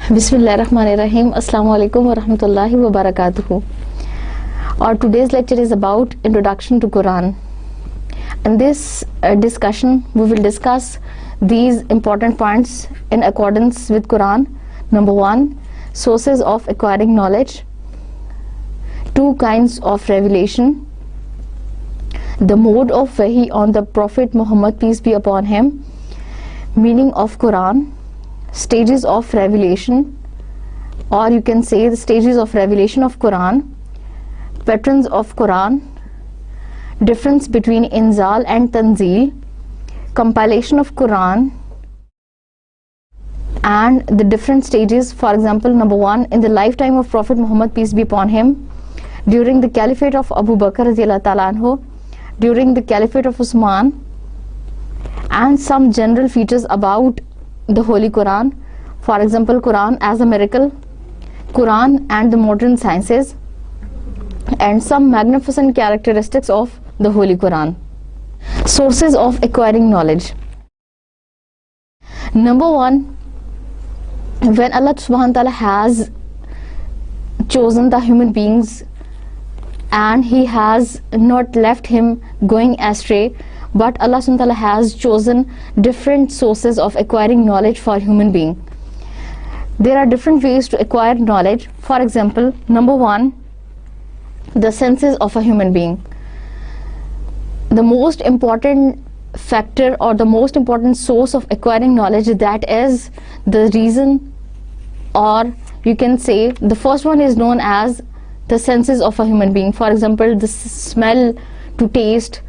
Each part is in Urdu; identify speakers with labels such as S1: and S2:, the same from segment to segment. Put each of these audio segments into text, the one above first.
S1: Bismillahirrahmanirrahim. Assalamu alaikum wa rahmatullahi wa barakatuhu. Our today's lecture is about introduction to Quran. In this discussion, we will discuss these important points in accordance with Quran. Number 1, sources of acquiring knowledge. 2 kinds of revelation. The mode of wahi on the Prophet Muhammad, peace be upon him. Meaning of Quran. Stages of revelation, or you can say the stages of revelation of Quran. Patterns of Quran. Difference between inzal and tanzeel. Compilation of Quran and the different stages. For example, number 1, in the lifetime of Prophet Muhammad, peace be upon him, during the caliphate of Abu Bakr radiyallahu ta'ala anhu, during the caliphate of Usman, and some general features about the Holy Quran. For example, Quran as a miracle, Quran and the modern sciences, and some magnificent characteristics of the Holy Quran. Sources of acquiring knowledge. Number 1, when Allah subhanahu wa ta'ala has chosen the human beings and He has not left him going astray, but Allah subhanahu wa ta'ala has chosen different sources of acquiring knowledge for human being. There are different ways to acquire knowledge. For example, number 1, the senses of a human being. The most important factor or the most important source of acquiring knowledge, that is the reason, or you can say the first one is known as the senses of a human being. For example, the smell, to taste,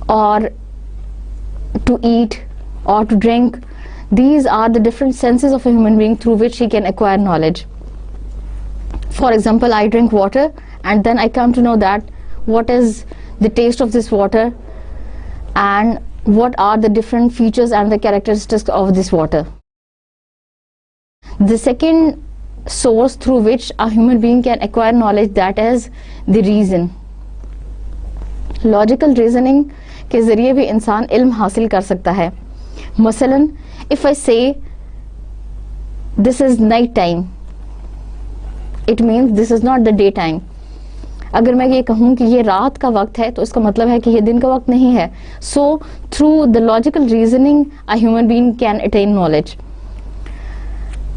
S1: or to eat, or to drink. These are the different senses of a human being through which he can acquire knowledge. For example, I drink water and then I come to know that what is the taste of this water and what are the different features and the characteristics of this water. The second source through which a human being can acquire knowledge, that is the reason. Logical reasoning کے ذریعے بھی انسان علم حاصل کر سکتا ہے. مثلا if I say this is night time, it means this is not the day time. اگر میں یہ کہوں کہ یہ رات کا وقت ہے تو اس کا مطلب ہے کہ یہ دن کا وقت نہیں ہے. So through the logical reasoning a human being can attain knowledge.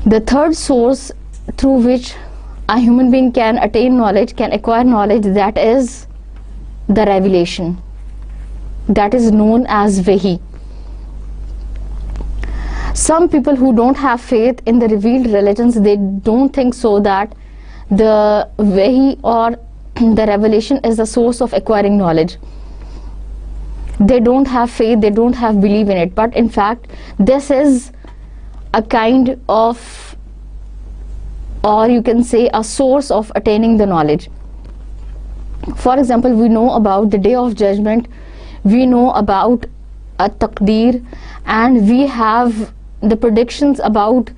S1: The third source through which a human being can attain knowledge, can acquire knowledge, that is the revelation. That is known as wahi. Some people who don't have faith in the revealed religions, they don't think so that the wahi or the revelation is the source of acquiring knowledge. They don't have faith, they don't have belief in it, but in fact this is a kind of, or you can say a source of attaining the knowledge. For example, we know about the day of judgment, we know about a taqdeer, and we have the predictions about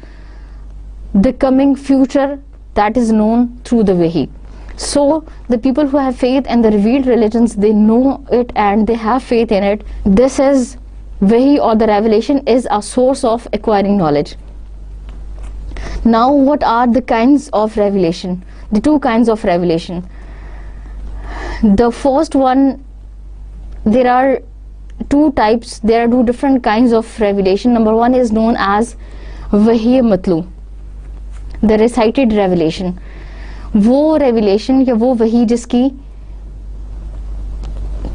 S1: the coming future, that is known through the wahi. So the people who have faith in the revealed religions, they know it and they have faith in it. This is wahi, or the revelation is a source of acquiring knowledge. Now what are the kinds of revelation? The 2 kinds of revelation. The first one, there are 2 types, there are 2 different kinds of revelation. Number 1 is known as wahi matlu, the recited revelation. وہ revelation یا وہ وحی جس کی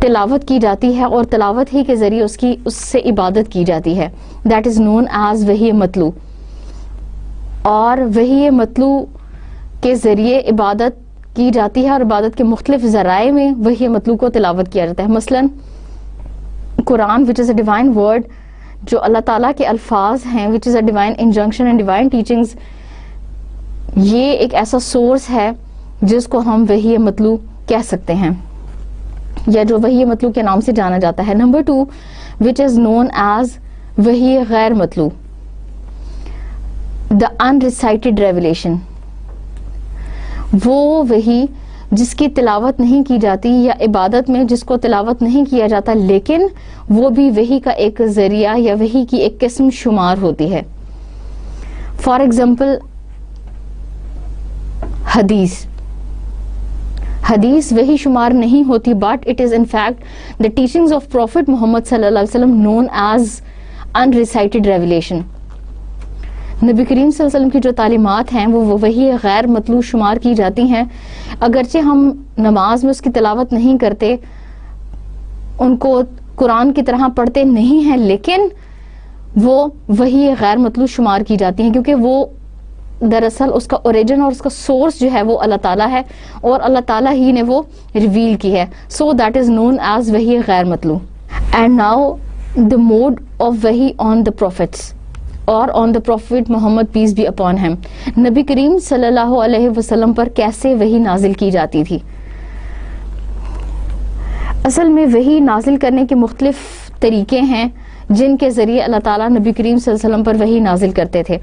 S1: تلاوت کی جاتی ہے اور تلاوت ہی کے ذریعے اس سے عبادت کی جاتی ہے, that is known as وحی مطلو. اور وحی مطلو کے ذریعے عبادت کی جاتی ہے اور عبادت کے مختلف ذرائع میں وحی مطلوع کو تلاوت کیا جاتا ہے. مثلا قرآن which is a divine word, جو اللہ تعالیٰ کے الفاظ ہیں, which is a divine injunction and divine teachings, یہ ایک ایسا سورس ہے جس کو ہم وحی مطلوع کہہ سکتے ہیں, یا جو وحی مطلوع کے نام سے جانا جاتا ہے. Number 2 which is known as وحی غیر مطلوع, the unrecited revelation. وہ وحی جس کی تلاوت نہیں کی جاتی یا عبادت میں جس کو تلاوت نہیں کیا جاتا لیکن وہ بھی وحی کا ایک ذریعہ یا وحی کی ایک قسم شمار ہوتی ہے. فار ایگزامپل حدیث وہی شمار نہیں ہوتی, but it is in fact the teachings of prophet Muhammad صلی اللہ علیہ وسلم نون ایز unrecited revelation. نبی کریم صلی اللہ علیہ وسلم کی جو تعلیمات ہیں وہ وہی غیر مطلوع شمار کی جاتی ہیں, اگرچہ ہم نماز میں اس کی تلاوت نہیں کرتے, ان کو قرآن کی طرح پڑھتے نہیں ہیں, لیکن وہ وہی غیر مطلوع شمار کی جاتی ہیں, کیونکہ وہ دراصل اس کا اوریجن اور اس کا سورس جو ہے وہ اللہ تعالیٰ ہے, اور اللہ تعالیٰ ہی نے وہ ریویل کی ہے. So that is known as وحی غیر مطلوع. And now the mode of wahi on the prophets or on the prophet Muhammad peace be upon him. نبی کریم صلی اللہ علیہ وسلم پر کیسے وحی نازل کی جاتی تھی؟ اصل میں وحی نازل کرنے کے مختلف طریقے ہیں جن کے ذریعے اللہ تعالیٰ نبی کریم صلی اللہ علیہ وسلم پر وحی نازل کرتے تھے.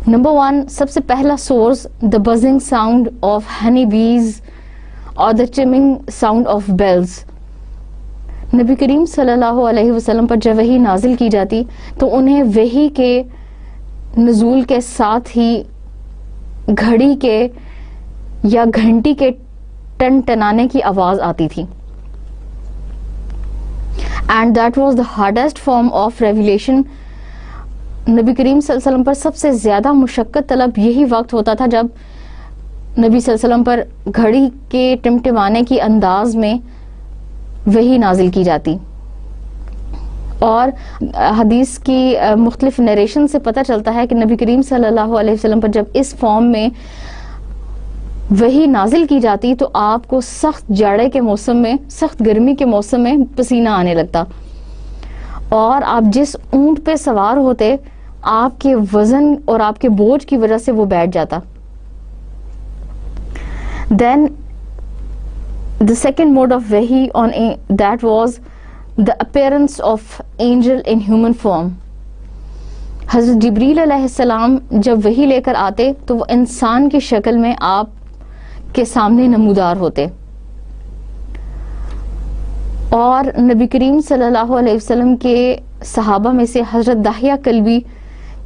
S1: نمبر 1, سب سے پہلا source the buzzing sound of honey bees or the chiming sound of bells. نبی کریم صلی اللہ علیہ وسلم پر جب وحی نازل کی جاتی تو انہیں وحی کے نزول کے ساتھ ہی گھڑی کے یا گھنٹی کے ٹن ٹنانے کی آواز آتی تھی. And that was the hardest form of revelation. نبی کریم صلی اللہ علیہ وسلم پر سب سے زیادہ مشقت طلب یہی وقت ہوتا تھا جب نبی صلی اللہ علیہ وسلم پر گھڑی کے ٹمٹمانے کی انداز میں وہی نازل کی جاتی. اور حدیث کی مختلف نریشن سے پتہ چلتا ہے کہ نبی کریم صلی اللہ علیہ وسلم پر جب اس فارم میں وہی نازل کی جاتی تو آپ کو سخت جاڑے کے موسم میں, سخت گرمی کے موسم میں پسینہ آنے لگتا, اور آپ جس اونٹ پہ سوار ہوتے آپ کے وزن اور آپ کے بوجھ کی وجہ سے وہ بیٹھ جاتا. دین the second mode of wahi that was the appearance of angel in human form. حضرت جبریل علیہ السلام جب وحی لے کر آتے تو وہ انسان کی شکل میں آپ کے سامنے نمودار ہوتے, اور نبی کریم صلی اللہ علیہ وسلم کے صحابہ میں سے حضرت داہیہ کلبی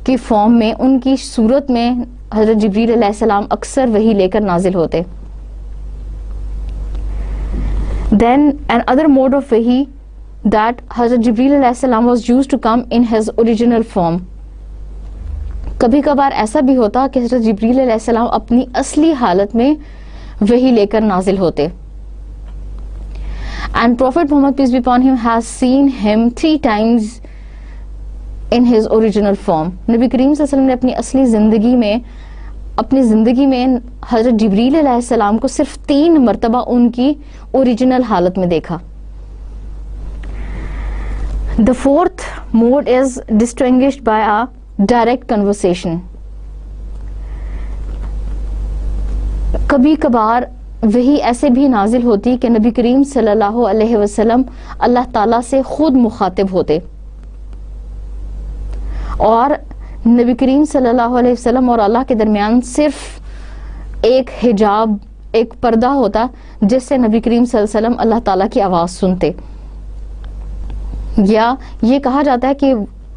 S1: کی فارم میں, ان کی صورت میں حضرت جبریل علیہ السلام اکثر وحی لے کر نازل ہوتے. Then another mode of wahi that Hazrat Jibreel alayhi salam was used to come in his original form. کبھی کبھار ایسا بھی ہوتا کہ حضرت جبریل علیہ السلام اپنی اصلی حالت میں وحی لے کر نازل ہوتے. And Prophet Muhammad peace be upon him has seen him 3 times in his original form. نبی کریم صلی اللہ علیہ وسلم نے اپنی زندگی میں حضرت جبریل علیہ السلام کو صرف 3 مرتبہ ان کی اوریجنل حالت میں دیکھا. The fourth mode is distinguished by a direct conversation. کبھی کبھار وہی ایسے بھی نازل ہوتی کہ نبی کریم صلی اللہ علیہ وسلم اللہ تعالیٰ سے خود مخاطب ہوتے, اور نبی کریم صلی اللہ علیہ وسلم اور اللہ کے درمیان صرف ایک حجاب, ایک پردہ ہوتا جس سے نبی کریم صلی اللہ علیہ وسلم اللہ تعالیٰ کی آواز سنتے. یا یہ کہا جاتا ہے کہ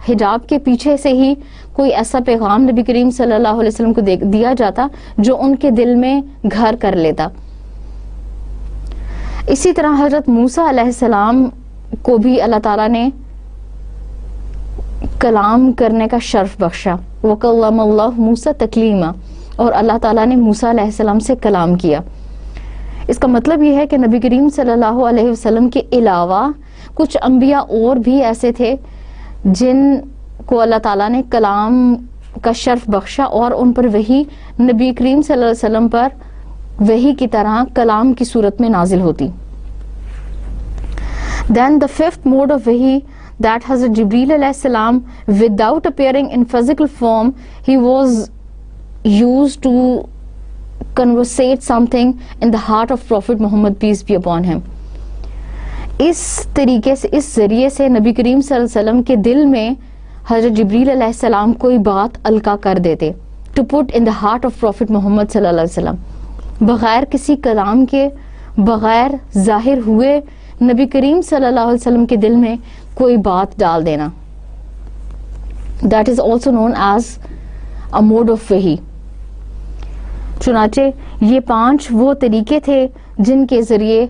S1: حجاب کے پیچھے سے ہی کوئی ایسا پیغام نبی کریم صلی اللہ علیہ وسلم کو دیا جاتا جو ان کے دل میں گھر کر لیتا. اسی طرح حضرت موسیٰ علیہ السلام کو بھی اللہ تعالیٰ نے کلام کرنے کا شرف بخشا. وَكَلَّمَ اللَّهُ مُوسَىٰ تَكْلِيمًا, اور اللہ تعالیٰ نے موسیٰ علیہ السلام سے کلام کیا. اس کا مطلب یہ ہے کہ نبی کریم صلی اللہ علیہ وسلم کے علاوہ کچھ انبیاء اور بھی ایسے تھے جن کو اللہ تعالیٰ نے کلام کا شرف بخشا, اور ان پر وحی نبی کریم صلی اللہ علیہ وسلم پر وحی کی طرح کلام کی صورت میں نازل ہوتی. Then the fifth mode of wahi that Hazrat Jibreel alayhi salam, without appearing in physical form, he was used to conversate something in the heart of Prophet Muhammad peace be upon him. اس طریقے سے, اس ذریعے سے نبی کریم صلی اللہ علیہ وسلم کے دل میں حضرت جبریل علیہ السلام کوئی بات القا کر دیتے, to put in the heart of Prophet Muhammad صلی اللہ علیہ وسلم. بغیر کسی کلام کے, بغیر ظاہر ہوئے نبی کریم صلی اللہ علیہ وسلم کے دل میں کوئی بات ڈال دینا. That is also known as a mode of wahi. چنانچہ یہ 5 وہ طریقے تھے جن کے ذریعے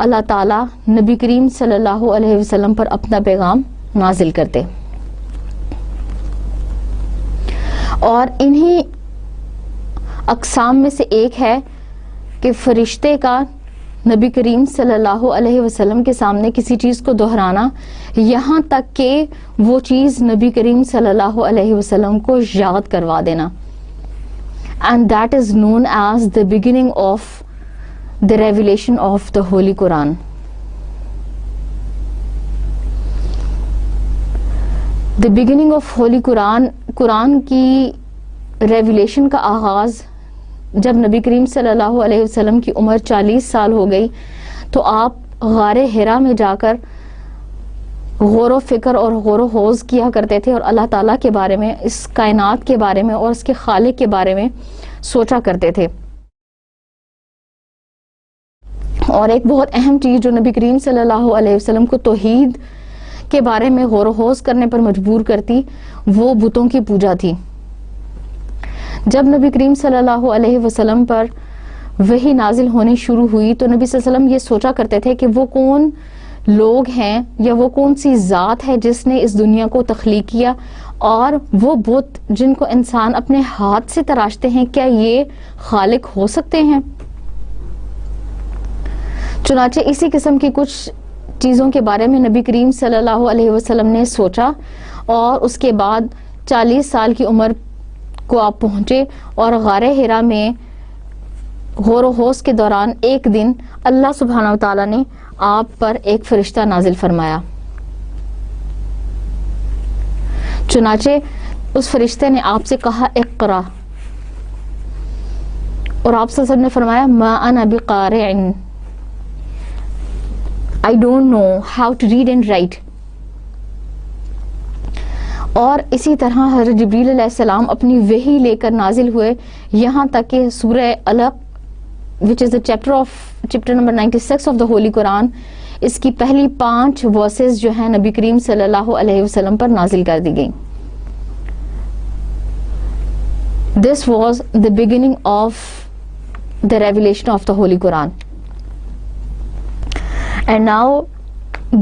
S1: اللہ تعالیٰ نبی کریم صلی اللہ علیہ وسلم پر اپنا پیغام نازل کرتے. اور انہی اقسام میں سے ایک ہے کہ فرشتے کا نبی کریم صلی اللہ علیہ وسلم کے سامنے کسی چیز کو دہرانا یہاں تک کہ وہ چیز نبی کریم صلی اللہ علیہ وسلم کو یاد کروا دینا. And that is known as the beginning of the revelation of the Holy Quran. The beginning of Holy Quran, قرآن کی ریویلیشن کا آغاز جب نبی کریم صلی اللہ علیہ وسلم کی عمر 40 سال ہو گئی تو آپ غار حرا میں جا کر غور و فکر اور غور و خوض کیا کرتے تھے اور اللہ تعالیٰ کے بارے میں، اس کائنات کے بارے میں اور اس کے خالق کے بارے میں سوچا کرتے تھے. اور ایک بہت اہم چیز جو نبی کریم صلی اللہ علیہ وسلم کو توحید کے بارے میں غور و خوض کرنے پر مجبور کرتی وہ بتوں کی پوجا تھی. جب نبی کریم صلی اللہ علیہ وسلم پر وحی نازل ہونی شروع ہوئی تو نبی صلی اللہ علیہ وسلم یہ سوچا کرتے تھے کہ وہ کون لوگ ہیں یا وہ کون سی ذات ہے جس نے اس دنیا کو تخلیق کیا، اور وہ بت جن کو انسان اپنے ہاتھ سے تراشتے ہیں کیا یہ خالق ہو سکتے ہیں. چنانچہ اسی قسم کی کچھ چیزوں کے بارے میں نبی کریم صلی اللہ علیہ وسلم نے سوچا اور اس کے بعد 40 سال کی عمر کو آپ پہنچے اور غار حرا میں غور و خوض کے دوران ایک دن اللہ سبحانہ وتعالیٰ نے آپ پر ایک فرشتہ نازل فرمایا. چنانچہ اس فرشتے نے آپ سے کہا اقرا، اور آپ صلی اللہ علیہ وسلم نے فرمایا ما انا بقارع، I don't know how to read and write. اور اسی طرح حضرت جبریل علیہ السلام اپنی وحی لے کر نازل ہوئے یہاں تک کہ سورہ علق which is the chapter number 96 of the Holy Quran، اس کی پہلی 5 verses جو ہیں نبی کریم صلی اللہ علیہ وسلم پر نازل کر دی گئی. This was the beginning of the revelation of the Holy Quran. And now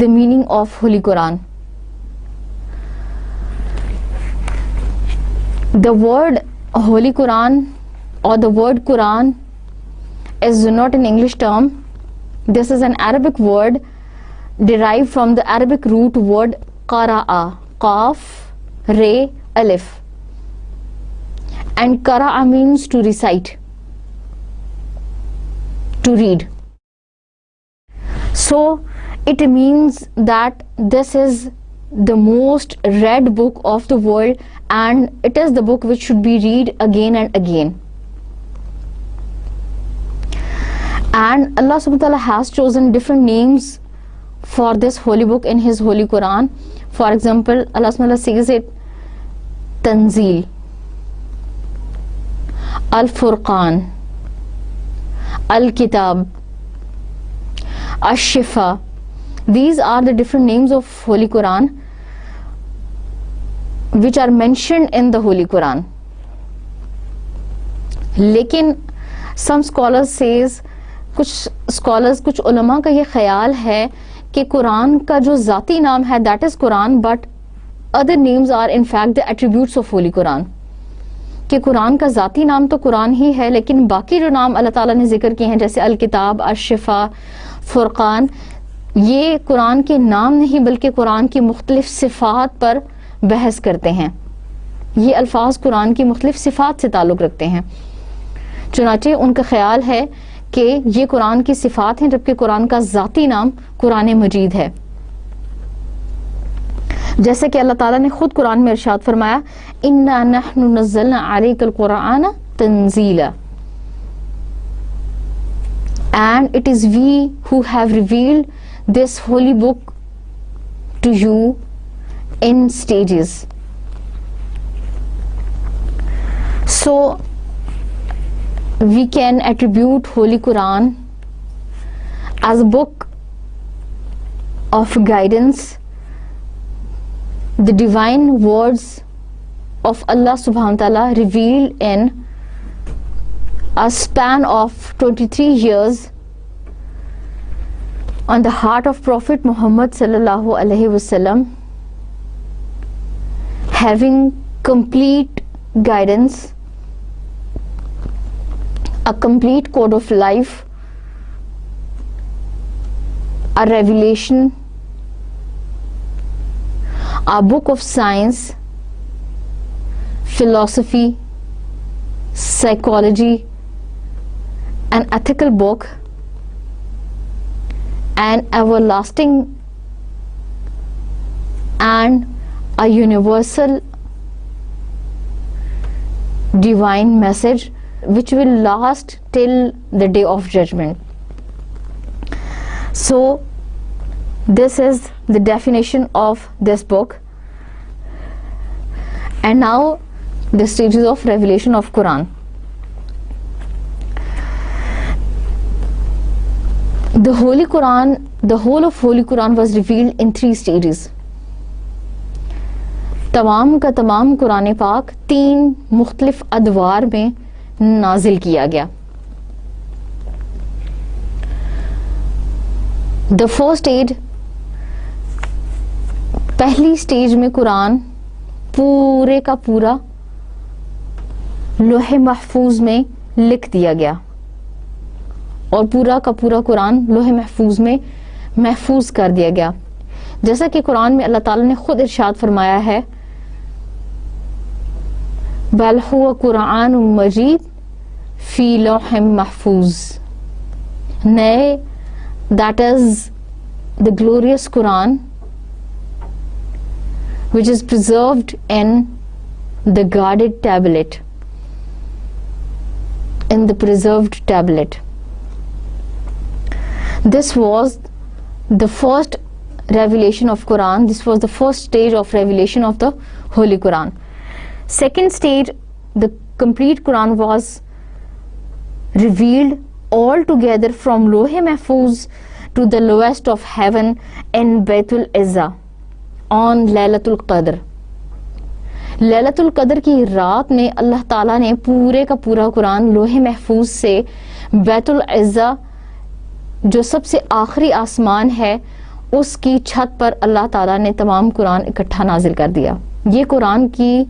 S1: the meaning of Holy Quran. The word Holy Quran or the word Quran is not an English term. This is an Arabic word derived from the Arabic root word qara'a, qaf, re, alif. And qara'a means to recite, to read. So it means that this is the most read book of the world, and it is the book which should be read again and again. And Allah subhanahu wa ta'ala has chosen different names for this holy book in his holy Quran. For example, Allah subhanahu wa ta'ala says it Tanzeel, Al-Furqan, Al-Kitab, Ash-Shifa. These are the different names of Holy Quran which are mentioned in the Holy Quran. لیکن some scholars says، کچھ علماء کا یہ خیال ہے کہ قرآن کا جو ذاتی نام ہے that is Quran, but other names are in fact the attributes of Holy Quran. کہ قرآن کا ذاتی نام تو قرآن ہی ہے لیکن باقی جو نام اللہ تعالیٰ نے ذکر کیے ہیں جیسے الکتاب، الشفا، فرقان، یہ قرآن کے نام نہیں بلکہ قرآن کی مختلف صفات پر بحث کرتے ہیں. یہ الفاظ قرآن کی مختلف صفات سے تعلق رکھتے ہیں. چنانچہ ان کا خیال ہے کہ یہ قرآن کی صفات ہیں جبکہ قرآن کا ذاتی نام قرآن مجید ہے. جیسے کہ اللہ تعالیٰ نے خود قرآن میں ارشاد فرمایا اِنَّا نَحْنُ نَزَّلْنَا عَلَيْكَ الْقُرْآنَ تَنزِيلًا، and it is we who have revealed this holy book to you in stages. So we can attribute Holy Quran as a book of guidance, the divine words of Allah subhanahu wa ta'ala revealed in a span of 23 years on the heart of Prophet Muhammad sallallahu alaihi wasallam, having complete guidance, a complete code of life, a revelation, a book of science, philosophy, psychology, an ethical book, an everlasting and a universal divine message which will last till the day of judgment. So this is the definition of this book. And now the stages of revelation of Quran. The Holy Quran, the whole of Holy Quran was revealed in 3 stages. تمام کا تمام قرآن پاک 3 مختلف ادوار میں نازل کیا گیا. The first stage, پہلی سٹیج میں قرآن پورے کا پورا لوح محفوظ میں لکھ دیا گیا اور پورا کا پورا قرآن لوح محفوظ میں محفوظ کر دیا گیا. جیسا کہ قرآن میں اللہ تعالیٰ نے خود ارشاد فرمایا ہے بل هو قرآن مجید فی لوح محفوظ. نئے that is the glorious Quran which is preserved in the guarded tablet, in the preserved tablet. This was the first revelation of Quran. This was the first stage of revelation of the Holy Quran. Second stage, the complete Quran was revealed all together from Lohe Mahfuz to the lowest of heaven in Baitul Izzah on Laylatul Qadr. Laylatul Qadr کی رات میں اللہ تعالیٰ نے پورے کا پورا قرآن لوح محفوظ سے بیت العزہ جو سب سے آخری آسمان ہے اس کی چھت پر اللہ تعالیٰ نے تمام قرآن اکٹھا نازل کر دیا. یہ قرآن کی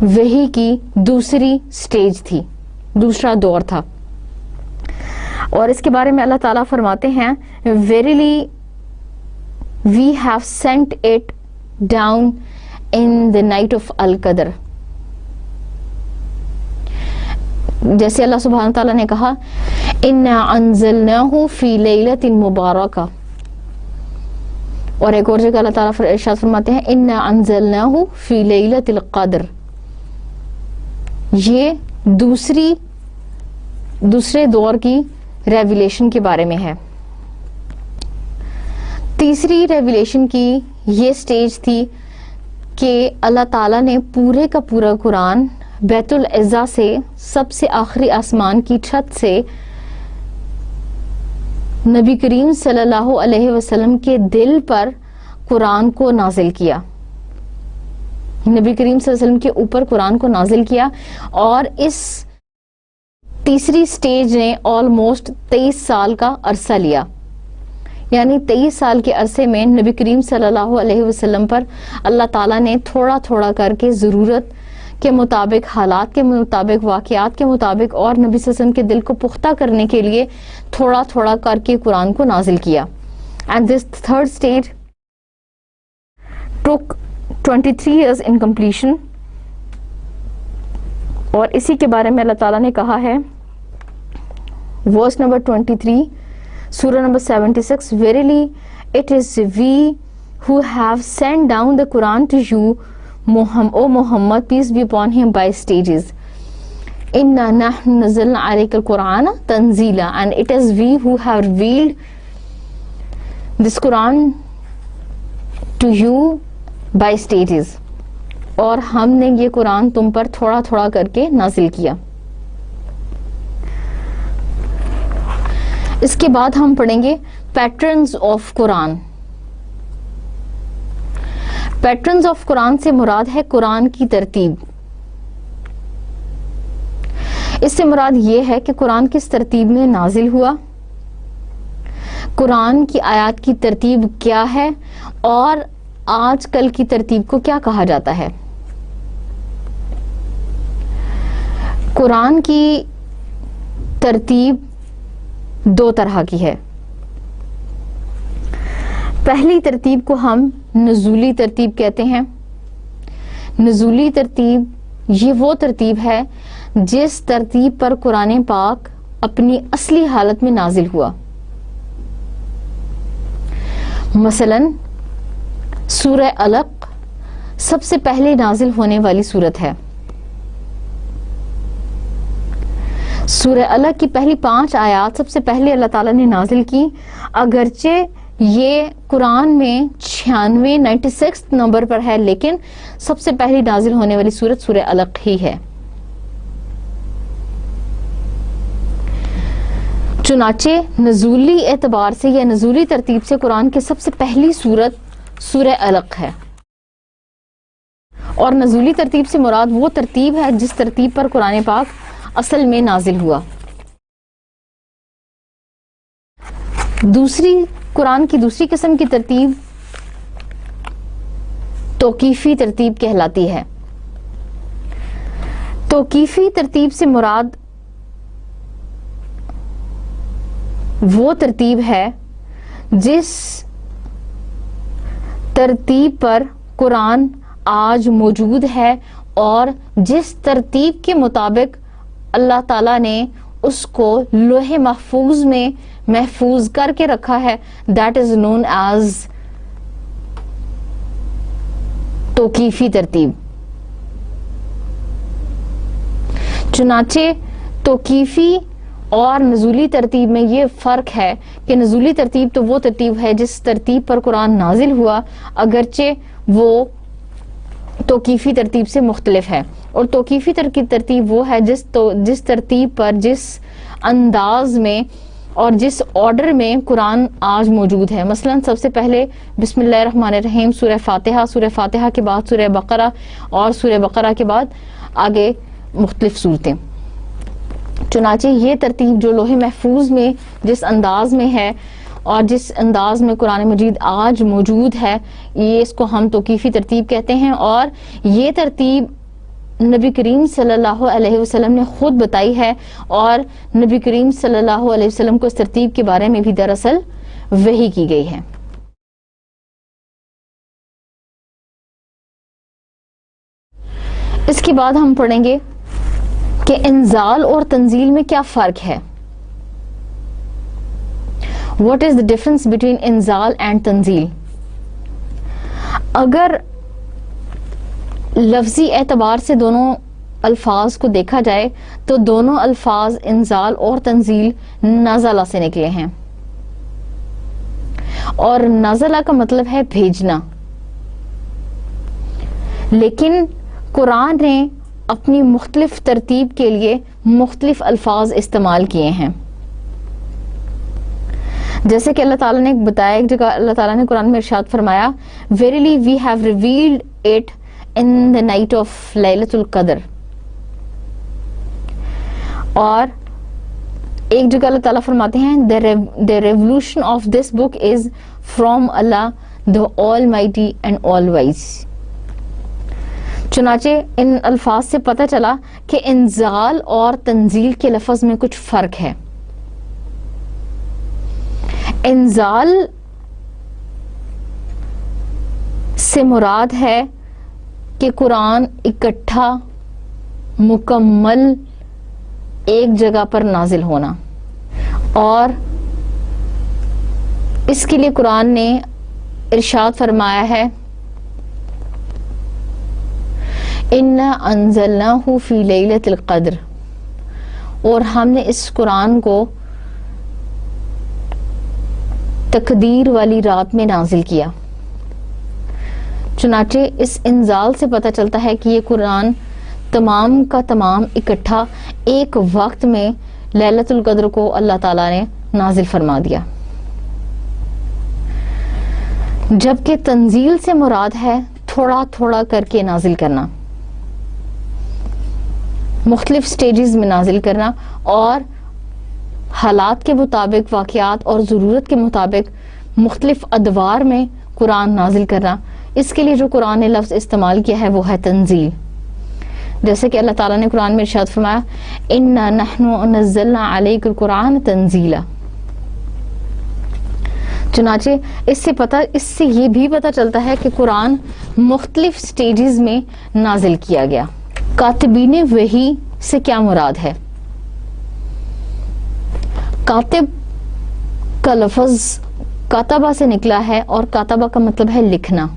S1: وحی کی دوسری سٹیج تھی, دوسرا دور تھا. اور اس کے بارے میں اللہ تعالیٰ فرماتے ہیں verily we have sent it down in the night of al-Qadr. جیسے اللہ سبحانہ تعالیٰ نے کہا اِنَّا أَنزَلْنَاهُ فِي لَيْلَةٍ مُبَارَكَةٍ, اور ایک اور جگہ اللہ تعالیٰ ارشاد فرماتے ہیں اِنَّا أَنزَلْنَاهُ فِي لَيْلَةِ الْقَدْر. یہ دوسرے دور کی ریویلیشن کے بارے میں ہے. تیسری ریویلیشن کی یہ سٹیج تھی کہ اللہ تعالیٰ نے پورے کا پورا قرآن بیت العزہ سے سب سے آخری آسمان کی چھت سے نبی کریم صلی اللہ علیہ وسلم کے دل پر قرآن کو نازل کیا. نبی کریم صلی اللہ علیہ وسلم کے اوپر قرآن کو نازل کیا, اور اس تیسری سٹیج نے آلموسٹ 23 سال کا عرصہ لیا. یعنی 23 سال کے عرصے میں نبی کریم صلی اللہ علیہ وسلم پر اللہ تعالیٰ نے تھوڑا تھوڑا کر کے ضرورت کے مطابق, حالات کے مطابق, واقعات کے مطابق اور نبی صلی اللہ علیہ وسلم کے دل کو پختہ کرنے کے لیے تھوڑا تھوڑا کر کے قرآن کو نازل کیا. اینڈ دس تھرڈ سٹیج ٹوک 23 years in completion. اور اسی کے بارے میں اللہ تعالیٰ نے کہا ہے verse number 23 سورہ number 76 verily it is we who have sent down the Quran to you O Muhammad, peace be upon him, by stages. Inna nahnu nazzalna alayka al-Qur'ana tanzila, and it is we who have revealed this Quran to you by stages. اور ہم نے یہ قرآن تم پر تھوڑا تھوڑا کر کے نازل کیا. اس کے بعد ہم پڑھیں گے patterns of Quran. Patterns of Quran سے مراد ہے قرآن کی ترتیب. اس سے مراد یہ ہے کہ قرآن کس ترتیب میں نازل ہوا, قرآن کی آیات کی ترتیب کیا ہے, اور آج کل کی ترتیب کو کیا کہا جاتا ہے. قرآن کی ترتیب دو طرح کی ہے. پہلی ترتیب کو ہم نزولی ترتیب کہتے ہیں. نزولی ترتیب یہ وہ ترتیب ہے جس ترتیب پر قرآن پاک اپنی اصلی حالت میں نازل ہوا. مثلا سورہ علق سب سے پہلے نازل ہونے والی سورت ہے. سورہ علق کی پہلی 5 آیات سب سے پہلے اللہ تعالیٰ نے نازل کی, اگرچہ یہ قرآن میں 96 نمبر پر ہے, لیکن سب سے پہلی نازل ہونے والی سورت سورہ علق ہی ہے. چنانچہ نزولی اعتبار سے یا نزولی ترتیب سے قرآن کی سب سے پہلی سورت سورہ علق ہے, اور نزولی ترتیب سے مراد وہ ترتیب ہے جس ترتیب پر قرآن پاک اصل میں نازل ہوا. قرآن کی دوسری قسم کی ترتیب توقیفی ترتیب کہلاتی ہے. توقیفی ترتیب سے مراد وہ ترتیب ہے جس ترتیب پر قرآن آج موجود ہے, اور جس ترتیب کے مطابق اللہ تعالیٰ نے اس کو لوح محفوظ میں محفوظ کر کے رکھا ہے. دیٹ از نون ایز توقیفی ترتیب. چنانچہ توقیفی اور نزولی ترتیب میں یہ فرق ہے کہ نزولی ترتیب تو وہ ترتیب ہے جس ترتیب پر قرآن نازل ہوا, اگرچہ وہ توقیفی ترتیب سے مختلف ہے. اور توقیفی ترتیب وہ ہے جس ترتیب پر, جس انداز میں اور جس آرڈر میں قرآن آج موجود ہے. مثلا سب سے پہلے بسم اللہ الرحمن الرحیم سورہ فاتحہ, سورہ فاتحہ کے بعد سورہ بقرہ, اور سورہ بقرہ کے بعد آگے مختلف صورتیں. چنانچہ یہ ترتیب جو لوح محفوظ میں جس انداز میں ہے اور جس انداز میں قرآن مجید آج موجود ہے, یہ اس کو ہم توقیفی ترتیب کہتے ہیں. اور یہ ترتیب نبی کریم صلی اللہ علیہ وسلم نے خود بتائی ہے, اور نبی کریم صلی اللہ علیہ وسلم کو اس ترتیب کے بارے میں بھی دراصل وحی کی گئی ہے. اس کے بعد ہم پڑھیں گے کہ انزال اور تنزیل میں کیا فرق ہے. What is the difference between انزال and تنزیل؟ اگر لفظی اعتبار سے دونوں الفاظ کو دیکھا جائے تو دونوں الفاظ انزال اور تنزیل نازلہ سے نکلے ہیں, اور نازلہ کا مطلب ہے بھیجنا. لیکن قرآن نے اپنی مختلف ترتیب کے لیے مختلف الفاظ استعمال کیے ہیں. جیسے کہ اللہ تعالیٰ نے بتایا, ایک جگہ اللہ تعالیٰ نے قرآن میں ارشاد فرمایا Verily we have revealed it in the night of Laylatul Qadr. اور ایک جگہ اللہ تعالیٰ فرماتے ہیں The revelation of this book is from Allah the Almighty and All-Wise. چنانچہ ان الفاظ سے پتہ چلا کہ انزال اور تنزیل کے لفظ میں کچھ فرق ہے. انزال سے مراد ہے کہ قرآن اکٹھا مکمل ایک جگہ پر نازل ہونا, اور اس کے لیے قرآن نے ارشاد فرمایا ہے اِنَّا أَنزَلْنَاهُ فِي لَيْلَةِ الْقَدْرِ, اور ہم نے اس قرآن کو تقدیر والی رات میں نازل کیا. چنانچہ اس انزال سے پتہ چلتا ہے کہ یہ قرآن تمام کا تمام اکٹھا ایک وقت میں لیلۃ القدر کو اللہ تعالیٰ نے نازل فرما دیا. جبکہ تنزیل سے مراد ہے تھوڑا تھوڑا کر کے نازل کرنا، مختلف سٹیجز میں نازل کرنا، اور حالات کے مطابق، واقعات اور ضرورت کے مطابق مختلف ادوار میں قرآن نازل کرنا. اس کے لیے جو قرآن نے لفظ استعمال کیا ہے وہ ہے تنزیل. جیسے کہ اللہ تعالیٰ نے قرآن میں ارشاد فرمایا اِنَّا نَحْنُ نَزَّلْنَا عَلَيْكَ الْقُرْآنَ تَنزِيلًا. چنانچہ اس سے یہ بھی پتہ چلتا ہے کہ قرآن مختلف سٹیجز میں نازل کیا گیا. کاتبین وحی سے کیا مراد ہے؟ کاتب کا لفظ کاتبہ سے نکلا ہے، اور کاتبہ کا مطلب ہے لکھنا.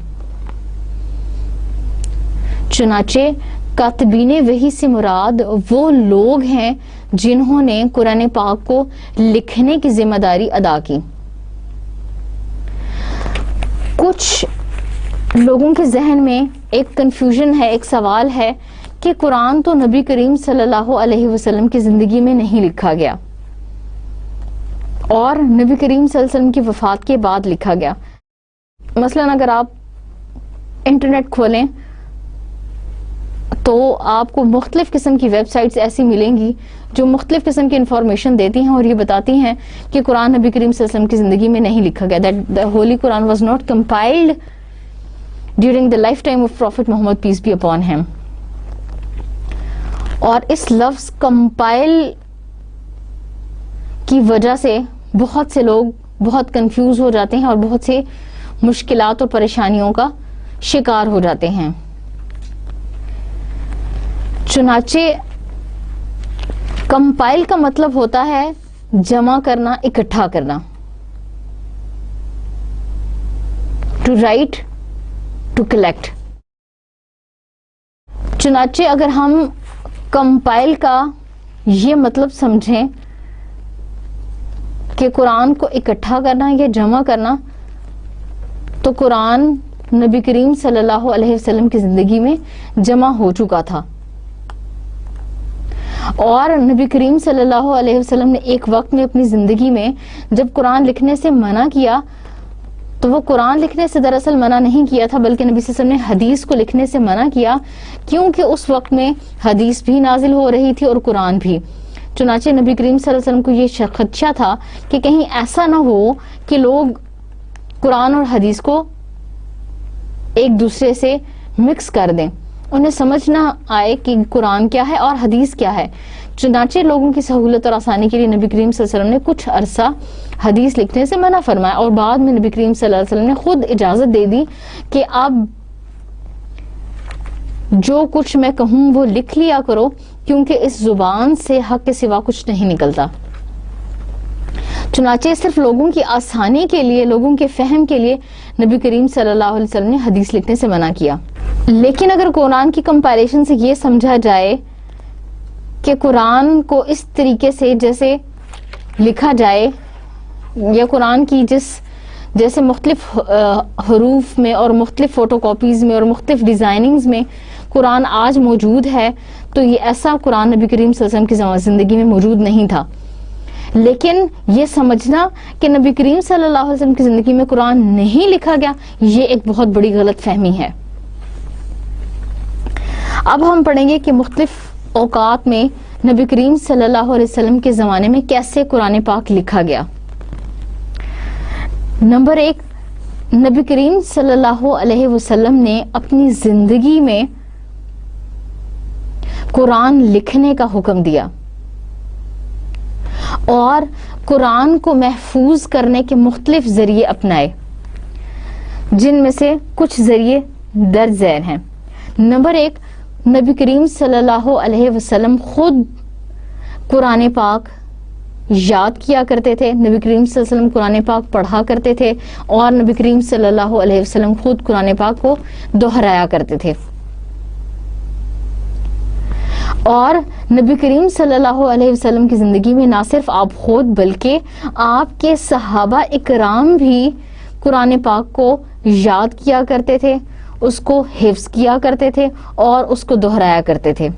S1: چنانچہ کاتبین وحی سے مراد وہ لوگ ہیں جنہوں نے قرآن پاک کو لکھنے کی ذمہ داری ادا کی. کچھ لوگوں کے ذہن میں ایک کنفیوژن ہے، ایک سوال ہے کہ قرآن تو نبی کریم صلی اللہ علیہ وسلم کی زندگی میں نہیں لکھا گیا، اور نبی کریم صلی اللہ علیہ وسلم کی وفات کے بعد لکھا گیا. مثلا اگر آپ انٹرنیٹ کھولیں تو آپ کو مختلف قسم کی ویب سائٹس ایسی ملیں گی جو مختلف قسم کی انفارمیشن دیتی ہیں اور یہ بتاتی ہیں کہ قرآن نبی کریم صلی اللہ علیہ وسلم کی زندگی میں نہیں لکھا گیا. That the Holy Quran was not compiled during the lifetime of Prophet Muhammad, peace be upon him. اور اس لفظ کمپائل کی وجہ سے بہت سے لوگ بہت کنفیوز ہو جاتے ہیں اور بہت سے مشکلات اور پریشانیوں کا شکار ہو جاتے ہیں. چنانچہ کمپائل کا مطلب ہوتا ہے جمع کرنا، اکٹھا کرنا. To write, to collect. چنانچہ اگر ہم کمپائل کا یہ مطلب سمجھیں کہ قرآن کو اکٹھا کرنا یا جمع کرنا، تو قرآن نبی کریم صلی اللہ علیہ وسلم کی زندگی میں جمع ہو چکا تھا، اور نبی کریم صلی اللہ علیہ وسلم نے ایک وقت میں اپنی زندگی میں جب قرآن لکھنے سے منع کیا تو وہ قرآن لکھنے سے دراصل منع نہیں کیا تھا، بلکہ نبی صلی اللہ علیہ وسلم نے حدیث کو لکھنے سے منع کیا، کیونکہ اس وقت میں حدیث بھی نازل ہو رہی تھی اور قرآن بھی. چنانچہ نبی کریم صلی اللہ علیہ وسلم کو یہ خدشہ تھا کہ کہیں ایسا نہ ہو کہ لوگ قرآن اور حدیث کو ایک دوسرے سے مکس کر دیں، انہیں سمجھ نہ آئے کہ قرآن کیا ہے اور حدیث کیا ہے. چنانچہ لوگوں کی سہولت اور آسانی کے لیے نبی کریم صلی اللہ علیہ وسلم نے کچھ عرصہ حدیث لکھنے سے منع فرمایا، اور بعد میں نبی کریم صلی اللہ علیہ وسلم نے خود اجازت دے دی کہ اب جو کچھ میں کہوں وہ لکھ لیا کرو، کیونکہ اس زبان سے حق کے سوا کچھ نہیں نکلتا. چنانچہ صرف لوگوں کی آسانی کے لیے، لوگوں کے فہم کے لیے نبی کریم صلی اللہ علیہ وسلم نے حدیث لکھنے سے منع کیا. لیکن اگر قرآن کی کمپائلیشن سے یہ سمجھا جائے کہ قرآن کو اس طریقے سے جیسے لکھا جائے، یا قرآن کی جیسے مختلف حروف میں اور مختلف فوٹو کاپیز میں اور مختلف ڈیزائننگز میں قرآن آج موجود ہے، تو یہ ایسا قرآن نبی کریم صلی اللہ علیہ وسلم کی زندگی میں موجود نہیں تھا. لیکن یہ سمجھنا کہ نبی کریم صلی اللہ علیہ وسلم کی زندگی میں قرآن نہیں لکھا گیا، یہ ایک بہت بڑی غلط فہمی ہے. اب ہم پڑھیں گے کہ مختلف اوقات میں نبی کریم صلی اللہ علیہ وسلم کے زمانے میں کیسے قرآن پاک لکھا گیا. نمبر 1، نبی کریم صلی اللہ علیہ وسلم نے اپنی زندگی میں قرآن لکھنے کا حکم دیا، اور قرآن کو محفوظ کرنے کے مختلف ذریعے اپنائے، جن میں سے کچھ ذریعے درج ذیل ہیں. نمبر 1، نبی کریم صلی اللہ علیہ وسلم خود قرآن پاک یاد کیا کرتے تھے. نبی کریم صلی اللہ علیہ وسلم قرآن پاک پڑھا کرتے تھے، اور نبی کریم صلی اللہ علیہ وسلم خود قرآن پاک کو دہرایا کرتے تھے. اور نبی کریم صلی اللہ علیہ وسلم کی زندگی میں نہ صرف آپ خود بلکہ آپ کے صحابہ اکرام بھی قرآن پاک کو یاد کیا کرتے تھے، اس کو حفظ کیا کرتے تھے اور اس کو دہرایا کرتے تھے.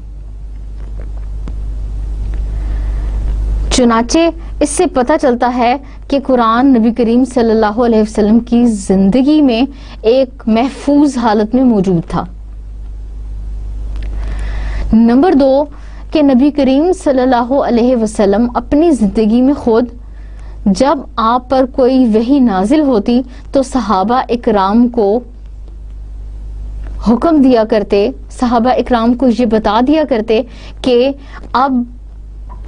S1: چنانچہ اس سے پتہ چلتا ہے کہ قرآن نبی کریم صلی اللہ علیہ وسلم کی زندگی میں ایک محفوظ حالت میں موجود تھا۔ نمبر 2 کہ نبی کریم صلی اللہ علیہ وسلم اپنی زندگی میں خود جب آپ پر کوئی وحی نازل ہوتی تو صحابہ اکرام کو حکم دیا کرتے، صحابہ اکرام کو یہ بتا دیا کرتے کہ اب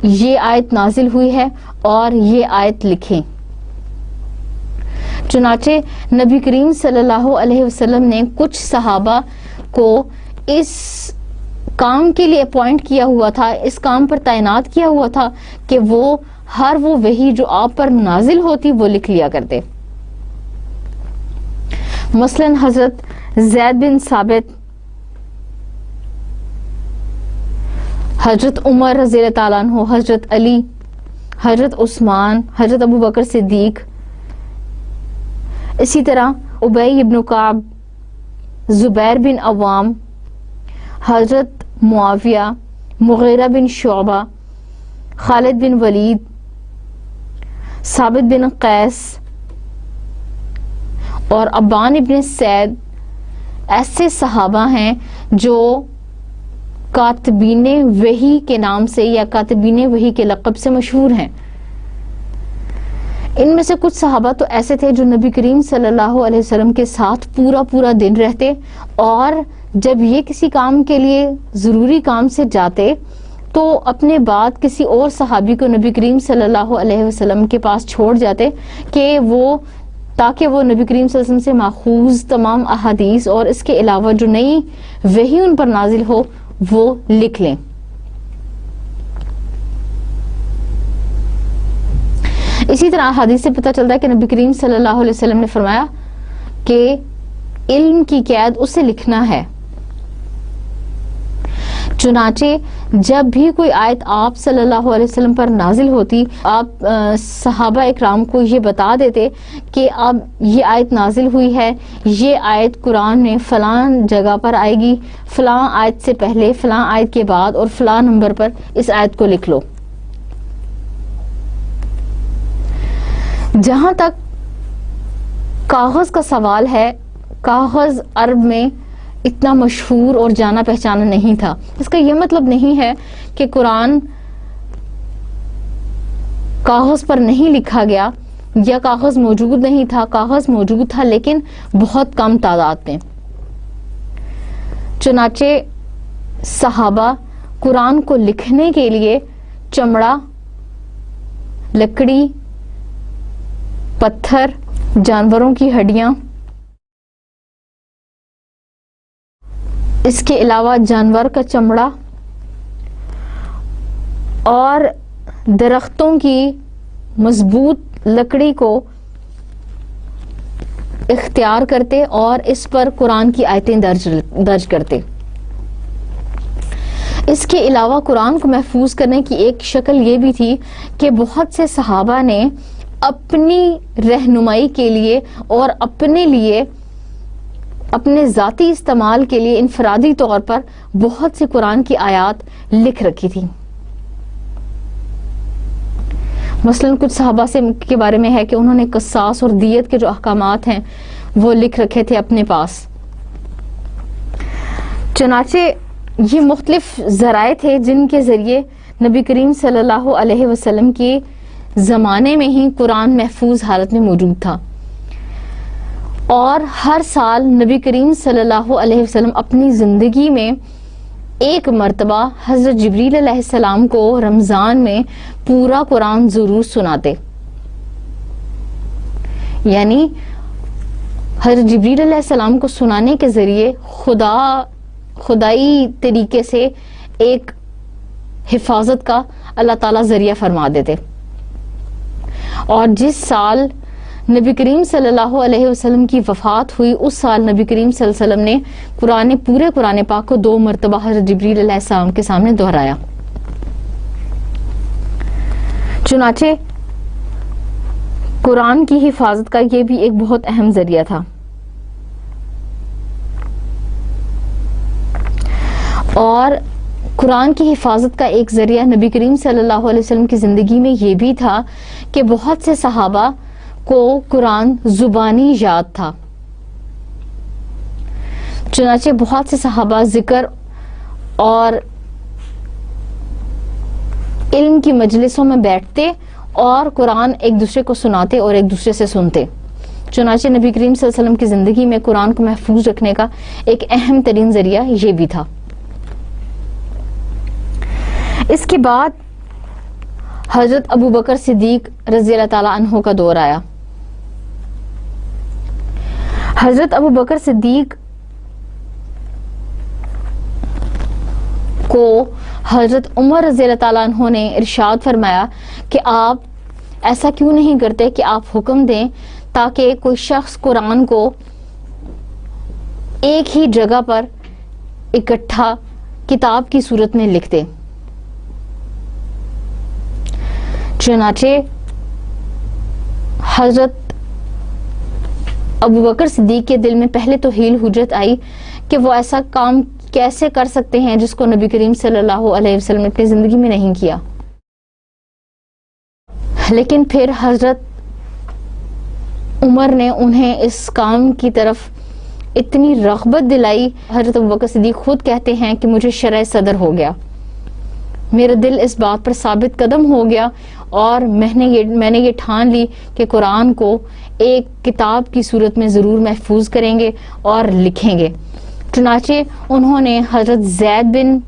S1: یہ آیت نازل ہوئی ہے اور یہ آیت لکھیں۔ چنانچہ نبی کریم صلی اللہ علیہ وسلم نے کچھ صحابہ کو اس کام کے لیے اپوائنٹ کیا ہوا تھا، اس کام پر تعینات کیا ہوا تھا کہ وہ ہر وہ وحی جو آپ پر نازل ہوتی وہ لکھ لیا کرتے۔ مثلا حضرت زید بن ثابت، حضرت عمر رضی اللہ تعالیٰ عنہ، حضرت علی، حضرت عثمان، حضرت ابو بکر صدیق، اسی طرح ابی بن کعب، زبیر بن عوام، حضرت معاویہ، مغیرہ بن شعبہ، خالد بن ولید، ثابت بن قیس اور ابان ابن سعید ایسے صحابہ ہیں جو کاتبین وحی کے نام سے یا کاتبین وحی کے لقب سے مشہور ہیں۔ ان میں سے کچھ صحابہ تو ایسے تھے جو نبی کریم صلی اللہ علیہ وسلم کے ساتھ پورا دن رہتے، اور جب یہ کسی کام کے لیے ضروری کام سے جاتے تو اپنے بعد کسی اور صحابی کو نبی کریم صلی اللہ علیہ وسلم کے پاس چھوڑ جاتے کہ وہ تاکہ وہ نبی کریم صلی اللہ علیہ وسلم سے ماخوذ تمام احادیث اور اس کے علاوہ جو نئی وحی ان پر نازل ہو وہ لکھ لیں۔ اسی طرح حدیث سے پتہ چلتا ہے کہ نبی کریم صلی اللہ علیہ وسلم نے فرمایا کہ علم کی قید اسے لکھنا ہے۔ چنانچہ جب بھی کوئی آیت آپ صلی اللہ علیہ وسلم پر نازل ہوتی، آپ صحابہ اکرام کو یہ بتا دیتے کہ اب یہ آیت نازل ہوئی ہے، یہ آیت قرآن میں فلاں جگہ پر آئے گی، فلاں آیت سے پہلے، فلاں آیت کے بعد اور فلاں نمبر پر اس آیت کو لکھ لو۔ جہاں تک کاغذ کا سوال ہے، کاغذ عرب میں اتنا مشہور اور جانا پہچانا نہیں تھا۔ اس کا یہ مطلب نہیں ہے کہ قرآن کاغذ پر نہیں لکھا گیا یا کاغذ موجود نہیں تھا، کاغذ موجود تھا لیکن بہت کم تعداد میں۔ چنانچہ صحابہ قرآن کو لکھنے کے لیے چمڑا، لکڑی، پتھر، جانوروں کی ہڈیاں، اس کے علاوہ جانور کا چمڑا اور درختوں کی مضبوط لکڑی کو اختیار کرتے اور اس پر قرآن کی آیتیں درج کرتے۔ اس کے علاوہ قرآن کو محفوظ کرنے کی ایک شکل یہ بھی تھی کہ بہت سے صحابہ نے اپنی رہنمائی کے لیے اور اپنے ذاتی استعمال کے لیے انفرادی طور پر بہت سی قرآن کی آیات لکھ رکھی تھی۔ مثلا کچھ صحابہ کے بارے میں ہے کہ انہوں نے قصاص اور دیت کے جو احکامات ہیں وہ لکھ رکھے تھے اپنے پاس۔ چنانچہ یہ مختلف ذرائع تھے جن کے ذریعے نبی کریم صلی اللہ علیہ وسلم کے زمانے میں ہی قرآن محفوظ حالت میں موجود تھا، اور ہر سال نبی کریم صلی اللہ علیہ وسلم اپنی زندگی میں ایک مرتبہ حضرت جبریل علیہ السلام کو رمضان میں پورا قرآن ضرور سناتے، یعنی حضرت جبریل علیہ السلام کو سنانے کے ذریعے خدائی طریقے سے ایک حفاظت کا اللہ تعالیٰ ذریعہ فرما دیتے۔ اور جس سال نبی کریم صلی اللہ علیہ وسلم کی وفات ہوئی، اس سال نبی کریم صلی اللہ علیہ وسلم نے پورے قرآن پاک کو 2 مرتبہ حضرت جبریل علیہ السلام کے سامنے دہرایا۔ چنانچہ قرآن کی حفاظت کا یہ بھی ایک بہت اہم ذریعہ تھا۔ اور قرآن کی حفاظت کا ایک ذریعہ نبی کریم صلی اللہ علیہ وسلم کی زندگی میں یہ بھی تھا کہ بہت سے صحابہ کو قرآن زبانی یاد تھا. چنانچہ بہت سے صحابہ ذکر اور علم کی مجلسوں میں بیٹھتے اور قرآن ایک دوسرے کو سناتے اور ایک دوسرے سے سنتے. چنانچہ نبی کریم صلی اللہ علیہ وسلم کی زندگی میں قرآن کو محفوظ رکھنے کا ایک اہم ترین ذریعہ یہ بھی تھا. اس کے بعد حضرت ابو بکر صدیق رضی اللہ تعالیٰ عنہ کا دور آیا. حضرت ابو بکر صدیق کو حضرت عمر رضی اللہ تعالیٰ عنہ نے ارشاد فرمایا کہ آپ ایسا کیوں نہیں کرتے کہ آپ حکم دیں تاکہ کوئی شخص قرآن کو ایک ہی جگہ پر اکٹھا کتاب کی صورت میں لکھ دے. چنانچہ حضرت ابو بکر صدیق کے دل میں پہلے تو حیل حجت آئی کہ وہ ایسا کام کیسے کر سکتے ہیں جس کو نبی کریم صلی اللہ علیہ وسلم نے اپنی زندگی میں نہیں کیا. لیکن پھر حضرت عمر نے انہیں اس کام کی طرف اتنی رغبت دلائی. حضرت ابو بکر صدیق خود کہتے ہیں کہ مجھے شرح صدر ہو گیا, میرا دل اس بات پر ثابت قدم ہو گیا اور میں نے یہ ٹھان لی کہ قرآن کو ایک کتاب کی صورت میں ضرور محفوظ کریں گے اور لکھیں گے. چنانچہ انہوں نے حضرت زید بن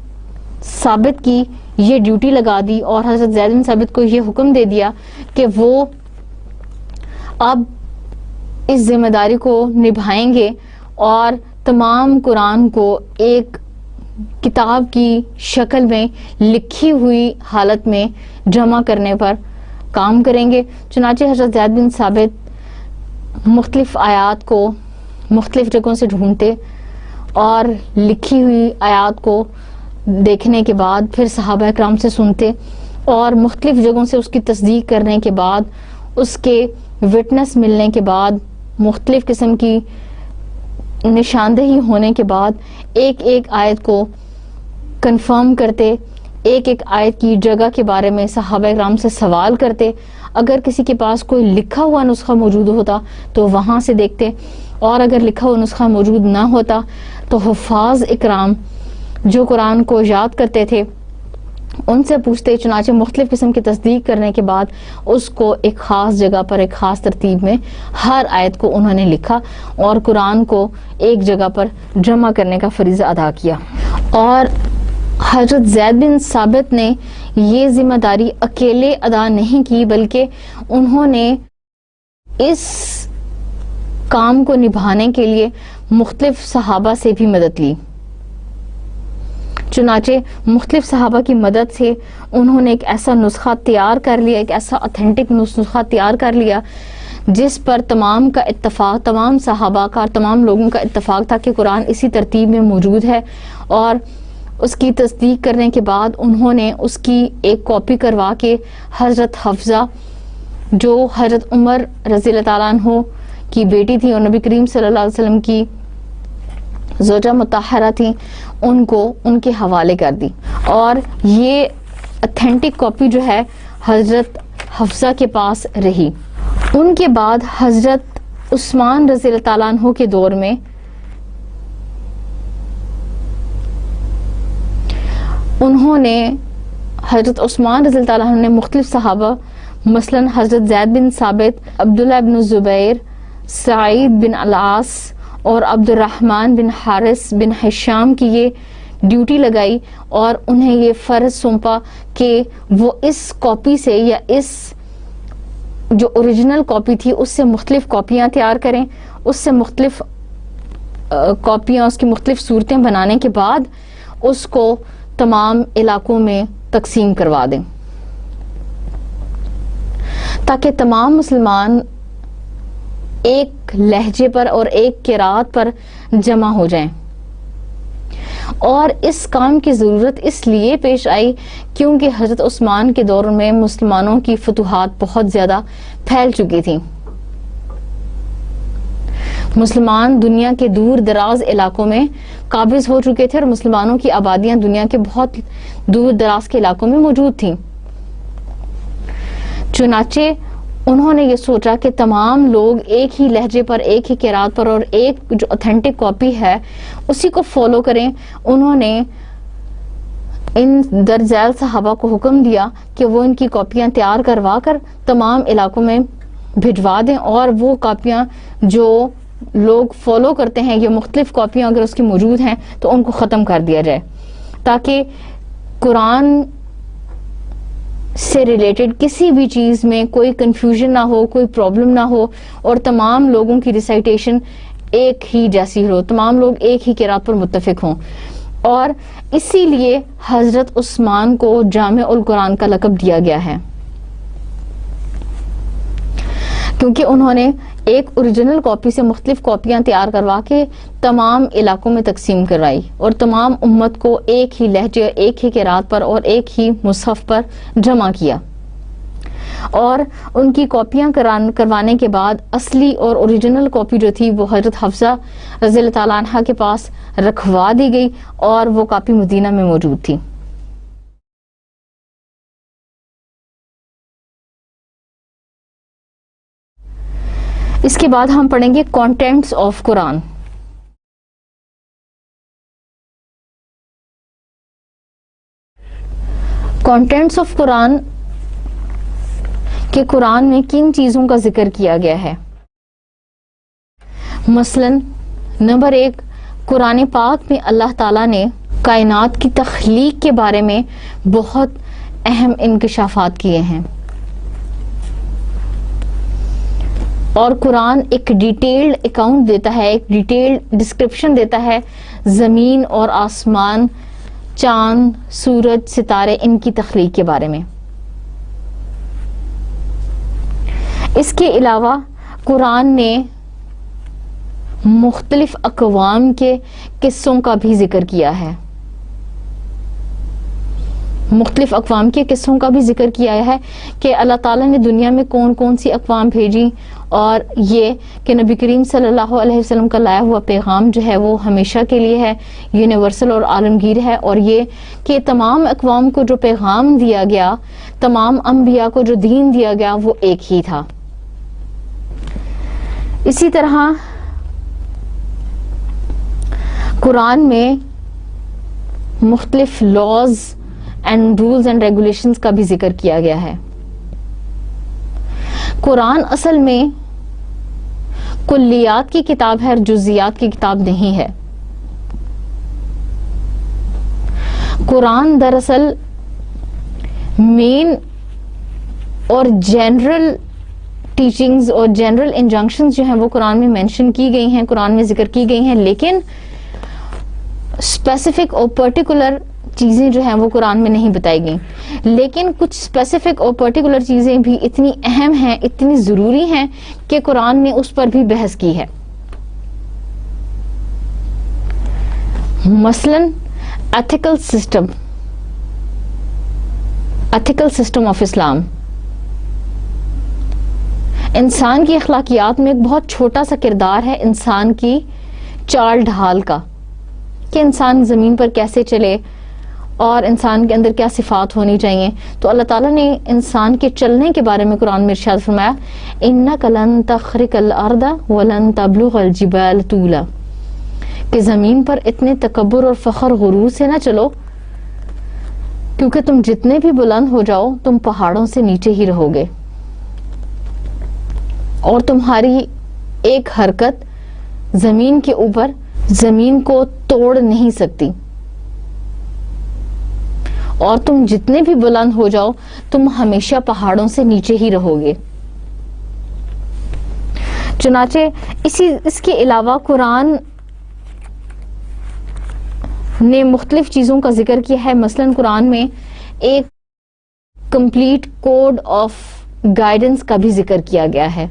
S1: ثابت کی یہ ڈیوٹی لگا دی اور حضرت زید بن ثابت کو یہ حکم دے دیا کہ وہ اب اس ذمہ داری کو نبھائیں گے اور تمام قرآن کو ایک کتاب کی شکل میں لکھی ہوئی حالت میں جمع کرنے پر کام کریں گے. چنانچہ حضرت زید بن ثابت مختلف آیات کو مختلف جگہوں سے ڈھونڈتے اور لکھی ہوئی آیات کو دیکھنے کے بعد پھر صحابہ اکرام سے سنتے اور مختلف جگہوں سے اس کی تصدیق کرنے کے بعد, اس کے وٹنس ملنے کے بعد, مختلف قسم کی نشاندہی ہونے کے بعد ایک ایک آیت کو کنفرم کرتے, ایک ایک آیت کی جگہ کے بارے میں صحابہ اکرام سے سوال کرتے. اگر کسی کے پاس کوئی لکھا ہوا نسخہ موجود ہوتا تو وہاں سے دیکھتے, اور اگر لکھا ہوا نسخہ موجود نہ ہوتا تو حفاظ اکرام جو قرآن کو یاد کرتے تھے ان سے پوچھتے. چنانچہ مختلف قسم کی تصدیق کرنے کے بعد اس کو ایک خاص جگہ پر ایک خاص ترتیب میں ہر آیت کو انہوں نے لکھا اور قرآن کو ایک جگہ پر جمع کرنے کا فریضہ ادا کیا. اور حضرت زید بن ثابت نے یہ ذمہ داری اکیلے ادا نہیں کی بلکہ انہوں نے اس کام کو نبھانے کے لیے مختلف صحابہ سے بھی مدد لی. چنانچہ مختلف صحابہ کی مدد سے انہوں نے ایک ایسا نسخہ تیار کر لیا, ایک ایسا اتھینٹک نسخہ تیار کر لیا جس پر تمام کا اتفاق, تمام صحابہ کا, تمام لوگوں کا اتفاق تھا کہ قرآن اسی ترتیب میں موجود ہے. اور اس کی تصدیق کرنے کے بعد انہوں نے اس کی ایک کاپی کروا کے حضرت حفصہ جو حضرت عمر رضی اللہ تعالیٰ عنہ کی بیٹی تھی اور نبی کریم صلی اللہ علیہ وسلم کی زوجہ مطہرہ تھی, ان کو ان کے حوالے کر دی. اور یہ اتھینٹک کاپی جو ہے حضرت حفصہ کے پاس رہی. ان کے بعد حضرت عثمان رضی اللہ تعالیٰ عنہ کے دور میں انہوں نے حضرت عثمان رضی اللہ تعالیٰ عنہ نے مختلف صحابہ مثلا حضرت زید بن ثابت, عبداللہ بن زبیر, سعید بن العاص اور عبد الرحمن بن حارث بن حشام کی یہ ڈیوٹی لگائی اور انہیں یہ فرض سونپا کہ وہ اس کاپی سے یا اس جو اوریجنل کاپی تھی اس سے مختلف کاپیاں تیار کریں, اس سے مختلف کاپیاں, اس کی مختلف صورتیں بنانے کے بعد اس کو تمام علاقوں میں تقسیم کروا دیں تاکہ تمام مسلمان ایک لہجے پر اور ایک قرات پر جمع ہو جائیں. اور اس کام کی ضرورت اس لیے پیش آئی کیونکہ حضرت عثمان کے دور میں مسلمانوں کی فتوحات بہت زیادہ پھیل چکی تھیں. مسلمان دنیا کے دور دراز علاقوں میں قابض ہو چکے تھے اور مسلمانوں کی آبادیاں دنیا کے بہت دور دراز کے علاقوں میں موجود تھیں. چنانچہ انہوں نے یہ سوچا کہ تمام لوگ ایک ہی لہجے پر, ایک ہی قرات پر اور ایک جو اوتھینٹک کاپی ہے اسی کو فالو کریں. انہوں نے ان درج ذیل صحابہ کو حکم دیا کہ وہ ان کی کاپیاں تیار کروا کر تمام علاقوں میں بھجوا دیں, اور وہ کاپیاں جو لوگ فالو کرتے ہیں, یہ مختلف کاپیاں اگر اس کی موجود ہیں تو ان کو ختم کر دیا جائے, تاکہ قرآن سے ریلیٹڈ کسی بھی چیز میں کوئی کنفیوژن نہ ہو, کوئی پرابلم نہ ہو, اور تمام لوگوں کی ریسائٹیشن ایک ہی جیسی ہو, تمام لوگ ایک ہی قرات پر متفق ہوں. اور اسی لیے حضرت عثمان کو جامع القرآن کا لقب دیا گیا ہے, کیونکہ انہوں نے ایک اوریجنل کاپی سے مختلف کاپیاں تیار کروا کے تمام علاقوں میں تقسیم کروائی اور تمام امت کو ایک ہی لہجے, ایک ہی قرات پر اور ایک ہی مصحف پر جمع کیا. اور ان کی کاپیاں کروانے کے بعد اصلی اور اوریجنل کاپی جو تھی وہ حضرت حفصہ رضی اللہ تعالیٰ عنہ کے پاس رکھوا دی گئی اور وہ کاپی مدینہ میں موجود تھی. اس کے بعد ہم پڑھیں گے contents of Quran. Contents of Quran کہ قرآن میں کن چیزوں کا ذکر کیا گیا ہے. مثلا نمبر 1, قرآن پاک میں اللہ تعالیٰ نے کائنات کی تخلیق کے بارے میں بہت اہم انکشافات کیے ہیں, اور قرآن ایک ڈیٹیلڈ اکاؤنٹ دیتا ہے, ایک ڈیٹیلڈ ڈسکرپشن دیتا ہے زمین اور آسمان, چاند, سورج, ستارے, ان کی تخلیق کے بارے میں. اس کے علاوہ قرآن نے مختلف اقوام کے قصوں کا بھی ذکر کیا ہے, مختلف اقوام کے قصوں کا بھی ذکر کیا ہے کہ اللہ تعالیٰ نے دنیا میں کون کون سی اقوام بھیجی, اور یہ کہ نبی کریم صلی اللہ علیہ وسلم کا لایا ہوا پیغام جو ہے وہ ہمیشہ کے لیے ہے, یونیورسل اور عالمگیر ہے, اور یہ کہ تمام اقوام کو جو پیغام دیا گیا, تمام انبیاء کو جو دین دیا گیا وہ ایک ہی تھا. اسی طرح قرآن میں مختلف laws and rules and regulations کا بھی ذکر کیا گیا ہے. قرآن اصل میں کلیات کی کتاب ہے اور جزیات کی کتاب نہیں ہے. قرآن دراصل مین اور جنرل ٹیچنگز اور جنرل انجنکشنز جو ہیں وہ قرآن میں مینشن کی گئی ہیں, قرآن میں ذکر کی گئی ہیں, لیکن اسپیسیفک اور پرٹیکولر چیزیں جو ہیں وہ قرآن میں نہیں بتائی گئیں. لیکن کچھ اسپیسیفک اور پرٹیکولر چیزیں بھی اتنی اہم ہیں, اتنی ضروری ہیں کہ قرآن نے اس پر بھی بحث کی ہے. مثلا ایتھیکل سسٹم آف اسلام, انسان کی اخلاقیات میں ایک بہت چھوٹا سا کردار ہے انسان کی چال ڈھال کا, کہ انسان زمین پر کیسے چلے اور انسان کے اندر کیا صفات ہونی چاہیے. تو اللہ تعالیٰ نے انسان کے چلنے کے بارے میں قرآن میں ارشاد فرمایا, اِنَّكَ لَن تَخْرِقَ الْأَرْضَ وَلَن تَبْلُغَ الْجِبَالَ طُولًا, کہ زمین پر اتنے تکبر اور فخر غرور سے نہ چلو, کیونکہ تم جتنے بھی بلند ہو جاؤ تم پہاڑوں سے نیچے ہی رہو گے, اور تمہاری ایک حرکت زمین کے اوپر زمین کو توڑ نہیں سکتی, اور تم جتنے بھی بلند ہو جاؤ تم ہمیشہ پہاڑوں سے نیچے ہی رہو گے. چنانچہ اس کے علاوہ قرآن نے مختلف چیزوں کا ذکر کیا ہے. مثلا قرآن میں ایک کمپلیٹ کوڈ آف گائیڈنس کا بھی ذکر کیا گیا ہے.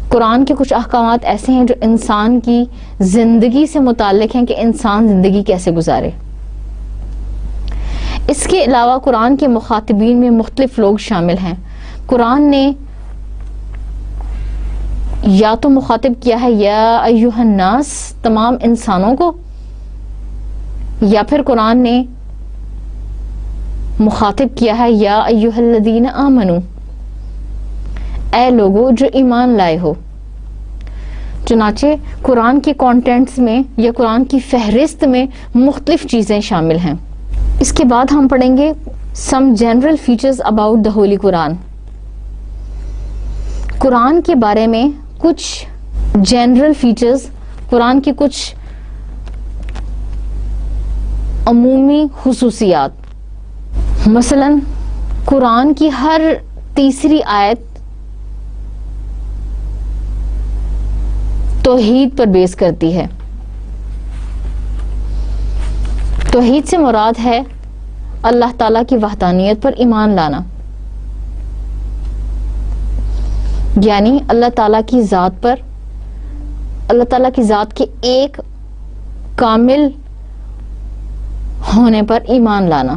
S1: قرآن کے کچھ احکامات ایسے ہیں جو انسان کی زندگی سے متعلق ہیں کہ انسان زندگی کیسے گزارے. اس کے علاوہ قرآن کے مخاطبین میں مختلف لوگ شامل ہیں. قرآن نے یا تو مخاطب کیا ہے یا ایھا الناس تمام انسانوں کو، یا پھر قرآن نے مخاطب کیا ہے یا ایھا الذین آمنو، اے لوگو جو ایمان لائے ہو۔ چنانچہ قرآن کے کانٹینٹس میں یا قرآن کی فہرست میں مختلف چیزیں شامل ہیں۔ اس کے بعد ہم پڑھیں گے some general features about the holy Quran. قرآن کے بارے میں کچھ جنرل فیچرز، قرآن کی کچھ عمومی خصوصیات۔ مثلا قرآن کی ہر تیسری آیت توحید پر بیس کرتی ہے۔ توحید سے مراد ہے اللہ تعالیٰ کی وحدانیت پر ایمان لانا، یعنی اللہ تعالیٰ کی ذات پر، اللہ تعالیٰ کی ذات کے ایک کامل ہونے پر ایمان لانا۔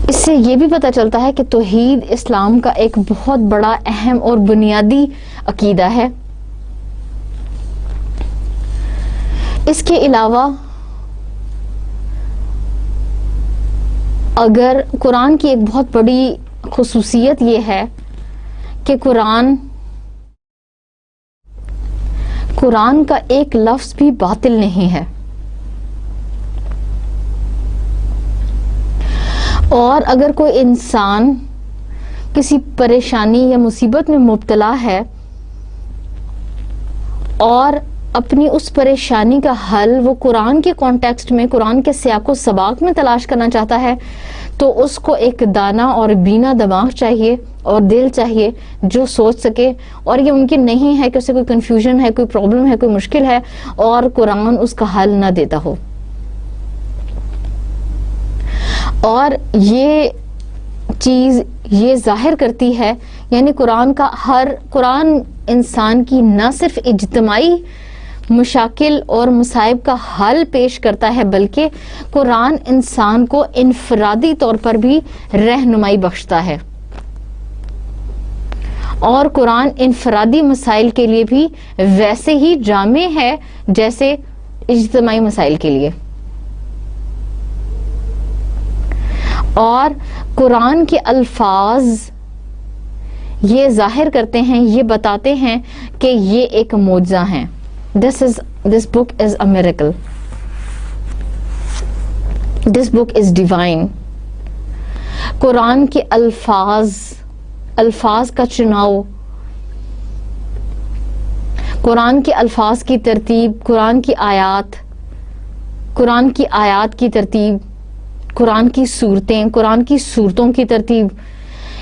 S1: اس سے یہ بھی پتہ چلتا ہے کہ توحید اسلام کا ایک بہت بڑا اہم اور بنیادی عقیدہ ہے۔ اس کے علاوہ اگر قرآن کی ایک بہت بڑی خصوصیت یہ ہے کہ قرآن کا ایک لفظ بھی باطل نہیں ہے، اور اگر کوئی انسان کسی پریشانی یا مصیبت میں مبتلا ہے اور اپنی اس پریشانی کا حل وہ قرآن کے کانٹیکسٹ میں، قرآن کے سیاق و سباق میں تلاش کرنا چاہتا ہے، تو اس کو ایک دانا اور بینا دماغ چاہیے اور دل چاہیے جو سوچ سکے، اور یہ ممکن نہیں ہے کہ اسے کوئی کنفیوژن ہے، کوئی پرابلم ہے، کوئی مشکل ہے اور قرآن اس کا حل نہ دیتا ہو۔ اور یہ چیز یہ ظاہر کرتی ہے، یعنی قرآن انسان کی نہ صرف اجتماعی مشاکل اور مصائب کا حل پیش کرتا ہے، بلکہ قرآن انسان کو انفرادی طور پر بھی رہنمائی بخشتا ہے، اور قرآن انفرادی مسائل کے لیے بھی ویسے ہی جامع ہے جیسے اجتماعی مسائل کے لیے۔ اور قرآن کے الفاظ یہ ظاہر کرتے ہیں، یہ بتاتے ہیں کہ یہ ایک معجزہ ہے۔ This book is a miracle. This book is divine. قرآن کے الفاظ کا چناؤ، قرآن کے الفاظ کی ترتیب، قرآن کی آیات کی ترتیب، قرآن کی صورتیں، قرآن کی صورتوں کی ترتیب،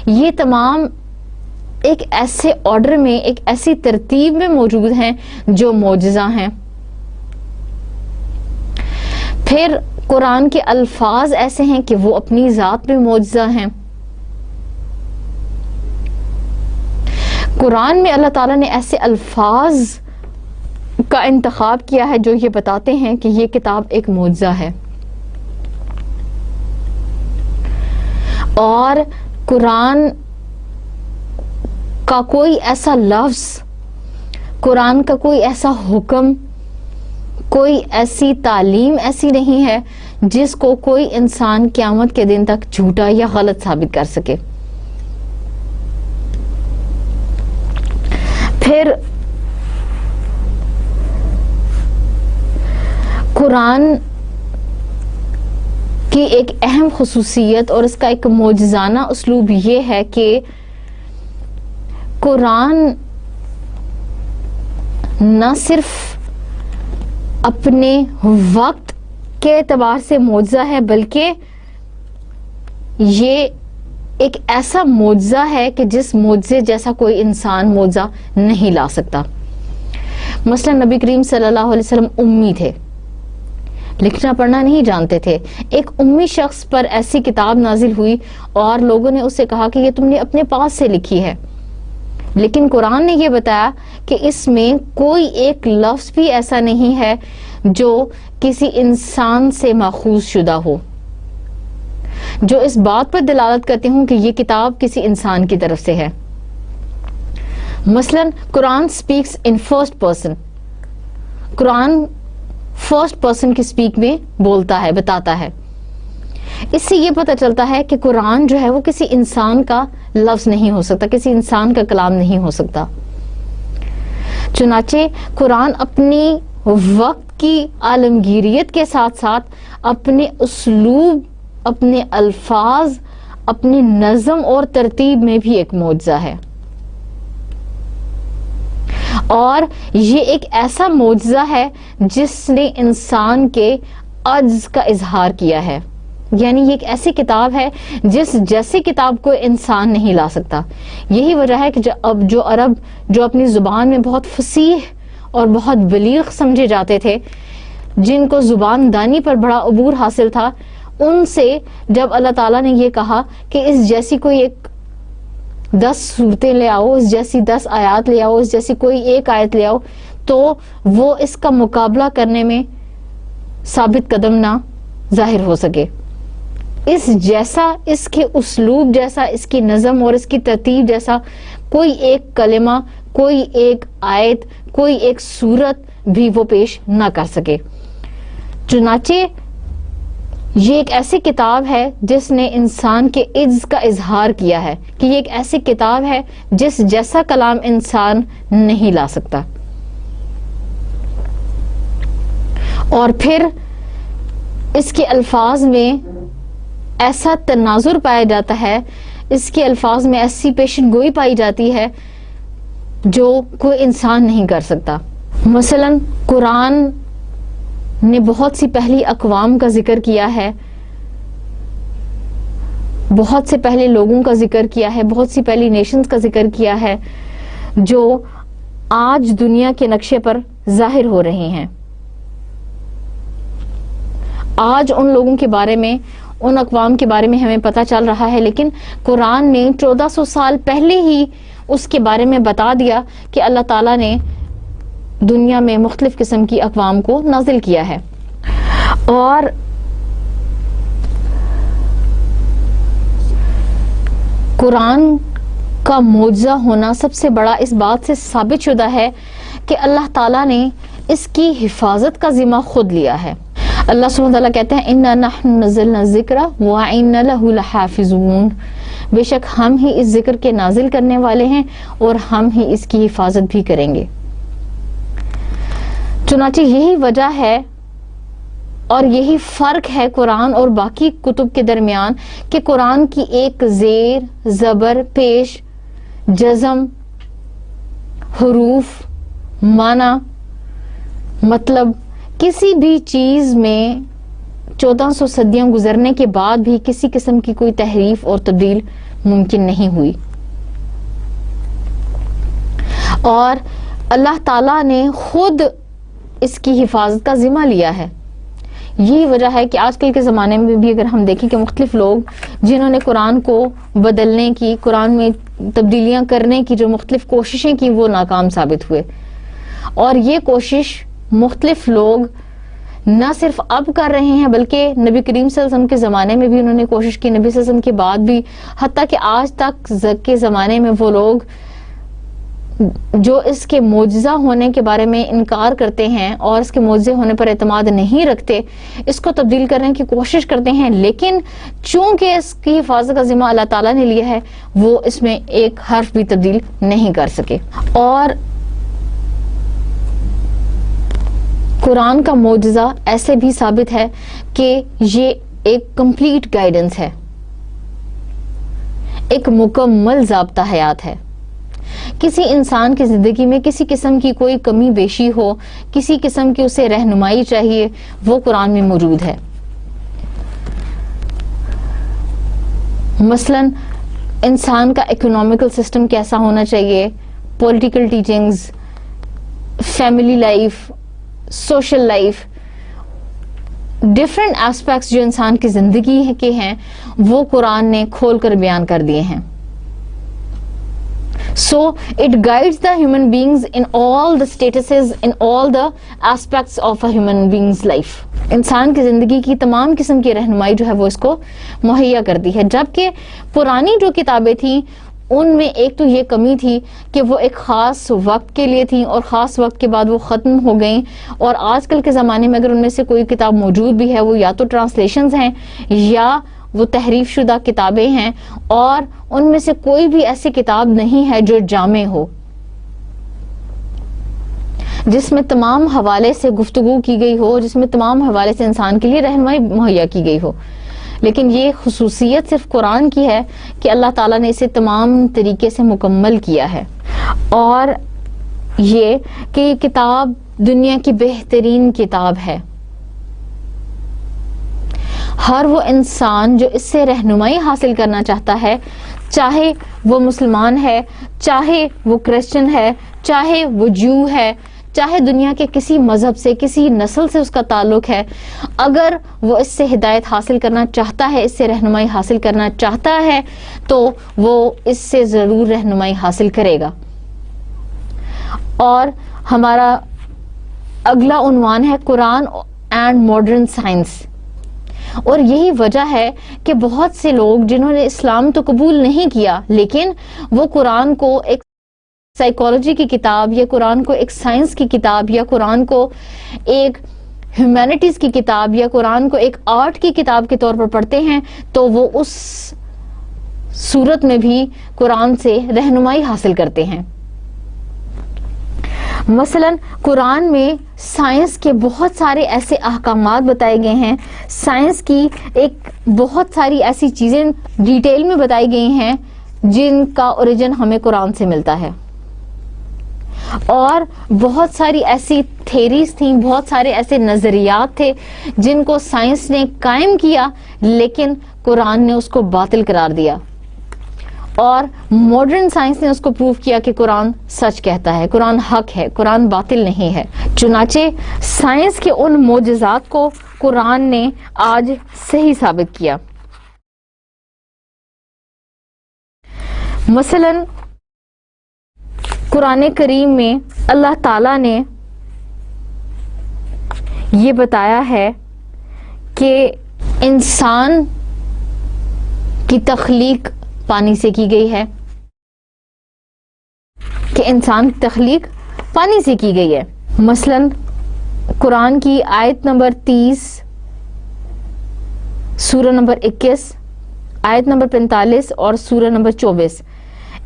S1: یہ تمام ایک ایسے آرڈر میں، ایک ایسی ترتیب میں موجود ہیں جو معجزہ ہیں۔ پھر قرآن کے الفاظ ایسے ہیں کہ وہ اپنی ذات میں معجزہ ہیں۔ قرآن میں اللہ تعالیٰ نے ایسے الفاظ کا انتخاب کیا ہے جو یہ بتاتے ہیں کہ یہ کتاب ایک معجزہ ہے، اور قرآن کا کوئی ایسا لفظ، قرآن کا کوئی ایسا حکم، کوئی ایسی تعلیم ایسی نہیں ہے جس کو کوئی انسان قیامت کے دن تک جھوٹا یا غلط ثابت کر سکے۔ پھر قرآن کی ایک اہم خصوصیت اور اس کا ایک معجزانہ اسلوب یہ ہے کہ قرآن نہ صرف اپنے وقت کے اعتبار سے معجزہ ہے، بلکہ یہ ایک ایسا معجزہ ہے کہ جس معجزے جیسا کوئی انسان معجزہ نہیں لا سکتا۔ مثلا نبی کریم صلی اللہ علیہ وسلم امی تھے، لکھنا پڑھنا نہیں جانتے تھے۔ ایک امی شخص پر ایسی کتاب نازل ہوئی اور لوگوں نے اس سے کہا کہ یہ تم نے اپنے پاس سے لکھی ہے، لیکن قرآن نے یہ بتایا کہ اس میں کوئی ایک لفظ بھی ایسا نہیں ہے جو کسی انسان سے ماخوذ شدہ ہو، جو اس بات پر دلالت کرتے ہوں کہ یہ کتاب کسی انسان کی طرف سے ہے۔ مثلاً Quran speaks in first person, قرآن فرسٹ پرسن کی اسپیک میں بولتا ہے، بتاتا ہے. اس سے یہ پتہ چلتا ہے کہ قرآن جو ہے وہ کسی انسان کا لفظ نہیں ہو سکتا، کسی انسان کا کلام نہیں ہو سکتا. چنانچہ قرآن اپنی وقت کی عالمگیریت کے ساتھ ساتھ اپنے اسلوب، اپنے الفاظ، اپنی نظم اور ترتیب میں بھی ایک معجزہ ہے. اور یہ ایک ایسا معجزہ ہے جس نے انسان کے عجز کا اظہار کیا ہے. یعنی یہ ایک ایسی کتاب ہے جس جیسی کتاب کو انسان نہیں لا سکتا. یہی وجہ ہے کہ جو عرب جو اپنی زبان میں بہت فصیح اور بہت بلیغ سمجھے جاتے تھے، جن کو زبان دانی پر بڑا عبور حاصل تھا، ان سے جب اللہ تعالیٰ نے یہ کہا کہ اس جیسی کوئی ایک 10 صورتیں لے آؤ، اس جیسی 10 آیات لے آؤ، اس جیسی کوئی ایک آیت لے آؤ، تو وہ اس کا مقابلہ کرنے میں ثابت قدم نہ ظاہر ہو سکے. اس جیسا، اس کے اسلوب جیسا، اس کی نظم اور اس کی ترتیب جیسا کوئی ایک کلمہ، کوئی ایک آیت، کوئی ایک صورت بھی وہ پیش نہ کر سکے. چنانچہ یہ ایک ایسی کتاب ہے جس نے انسان کے عجز کا اظہار کیا ہے کہ یہ ایک ایسی کتاب ہے جس جیسا کلام انسان نہیں لا سکتا. اور پھر اس کے الفاظ میں ایسا تناظر پایا جاتا ہے، اس کے الفاظ میں ایسی پیشن گوئی پائی جاتی ہے جو کوئی انسان نہیں کر سکتا. مثلا قرآن نے بہت سی پہلی اقوام کا ذکر کیا ہے، بہت سے پہلے لوگوں کا ذکر کیا ہے، بہت سی پہلی نیشنز کا ذکر کیا ہے جو آج دنیا کے نقشے پر ظاہر ہو رہے ہیں. آج ان لوگوں کے بارے میں، ان اقوام کے بارے میں ہمیں پتہ چل رہا ہے، لیکن قرآن نے 1400 سال پہلے ہی اس کے بارے میں بتا دیا کہ اللہ تعالیٰ نے دنیا میں مختلف قسم کی اقوام کو نازل کیا ہے. اور قرآن کا معجزہ ہونا سب سے بڑا اس بات سے ثابت شدہ ہے کہ اللہ تعالیٰ نے اس کی حفاظت کا ذمہ خود لیا ہے. اللہ سبحانہ وتعالیٰ کہتے ہیں اِنَّا نَحْنُ نَزَّلْنَا الذِّكْرَ وَإِنَّا لَهُ لَحَافِظُونَ، بے شک ہم ہی اس ذکر کے نازل کرنے والے ہیں اور ہم ہی اس کی حفاظت بھی کریں گے. چنانچہ یہی وجہ ہے اور یہی فرق ہے قرآن اور باقی کتب کے درمیان کہ قرآن کی ایک زیر، زبر، پیش، جزم، حروف، معنی، مطلب کسی بھی چیز میں 1400 صدیاں گزرنے کے بعد بھی کسی قسم کی کوئی تحریف اور تبدیل ممکن نہیں ہوئی. اور اللہ تعالیٰ نے خود اس کی حفاظت کا ذمہ لیا ہے. یہی وجہ ہے کہ آج کل کے زمانے میں بھی اگر ہم دیکھیں کہ مختلف لوگ جنہوں نے قرآن کو بدلنے کی، قرآن میں تبدیلیاں کرنے کی جو مختلف کوششیں کی، وہ ناکام ثابت ہوئے. اور یہ کوشش مختلف لوگ نہ صرف اب کر رہے ہیں بلکہ نبی کریم صلی اللہ علیہ وسلم کے زمانے میں بھی انہوں نے کوشش کی، نبی صلی اللہ علیہ وسلم کے بعد بھی، حتیٰ کہ آج تک کے زمانے میں وہ لوگ جو اس کے معجزہ ہونے کے بارے میں انکار کرتے ہیں اور اس کے معجزے ہونے پر اعتماد نہیں رکھتے، اس کو تبدیل کرنے کی کوشش کرتے ہیں، لیکن چونکہ اس کی حفاظت کا ذمہ اللہ تعالیٰ نے لیا ہے، وہ اس میں ایک حرف بھی تبدیل نہیں کر سکے. اور قرآن کا معجزہ ایسے بھی ثابت ہے کہ یہ ایک کمپلیٹ گائیڈنس ہے، ایک مکمل ضابطہ حیات ہے. کسی انسان کی زندگی میں کسی قسم کی کوئی کمی بیشی ہو، کسی قسم کی اسے رہنمائی چاہیے، وہ قرآن میں موجود ہے. مثلا انسان کا اکنامیکل سسٹم کیسا ہونا چاہیے، political teachings, family life, social life, different aspects جو انسان کی زندگی کے ہیں وہ قرآن نے کھول کر بیان کر دیے ہیں. So it guides the human beings in all the statuses, in all the aspects of a human being's life. انسان کی زندگی کی تمام قسم کی رہنمائی جو ہے وہ اس کو مہیا کرتی ہے. جبکہ پرانی جو کتابیں تھیں ان میں ایک تو یہ کمی تھی کہ وہ ایک خاص وقت کے لیے تھیں اور خاص وقت کے بعد وہ ختم ہو گئیں. اور آج کل کے زمانے میں اگر ان میں سے کوئی کتاب موجود بھی ہے وہ یا تو ٹرانسلیشنز ہیں یا وہ تحریف شدہ کتابیں ہیں, اور ان میں سے کوئی بھی ایسی کتاب نہیں ہے جو جامع ہو, جس میں تمام حوالے سے گفتگو کی گئی ہو, جس میں تمام حوالے سے انسان کے لیے رہنمائی مہیا کی گئی ہو. لیکن یہ خصوصیت صرف قرآن کی ہے کہ اللہ تعالیٰ نے اسے تمام طریقے سے مکمل کیا ہے, اور یہ کہ یہ کتاب دنیا کی بہترین کتاب ہے. ہر وہ انسان جو اس سے رہنمائی حاصل کرنا چاہتا ہے, چاہے وہ مسلمان ہے, چاہے وہ کرسچن ہے, چاہے وہ جو ہے, چاہے دنیا کے کسی مذہب سے, کسی نسل سے اس کا تعلق ہے, اگر وہ اس سے ہدایت حاصل کرنا چاہتا ہے, اس سے رہنمائی حاصل کرنا چاہتا ہے, تو وہ اس سے ضرور رہنمائی حاصل کرے گا. اور ہمارا اگلا عنوان ہے قرآن اینڈ ماڈرن سائنس. اور یہی وجہ ہے کہ بہت سے لوگ جنہوں نے اسلام تو قبول نہیں کیا, لیکن وہ قرآن کو ایک سائیکالوجی کی کتاب, یا قرآن کو ایک سائنس کی کتاب, یا قرآن کو ایک ہیومینٹیز کی کتاب, یا قرآن کو ایک آرٹ کی کتاب کے طور پر پڑھتے ہیں, تو وہ اس صورت میں بھی قرآن سے رہنمائی حاصل کرتے ہیں. مثلا قرآن میں سائنس کے بہت سارے ایسے احکامات بتائے گئے ہیں, سائنس کی ایک بہت ساری ایسی چیزیں ڈیٹیل میں بتائی گئی ہیں جن کا اوریجن ہمیں قرآن سے ملتا ہے. اور بہت ساری ایسی تھیریز تھیں, بہت سارے ایسے نظریات تھے جن کو سائنس نے قائم کیا, لیکن قرآن نے اس کو باطل قرار دیا, اور ماڈرن سائنس نے اس کو پروف کیا کہ قرآن سچ کہتا ہے, قرآن حق ہے, قرآن باطل نہیں ہے. چنانچہ سائنس کے ان معجزات کو قرآن نے آج صحیح ثابت کیا. مثلاً قرآن کریم میں اللہ تعالیٰ نے یہ بتایا ہے کہ انسان کی تخلیق پانی سے کی گئی ہے, کہ انسان کی تخلیق پانی سے کی گئی ہے. مثلاً قرآن کی آیت نمبر 30, سورہ نمبر 21, آیت نمبر 45 اور سورہ نمبر 24,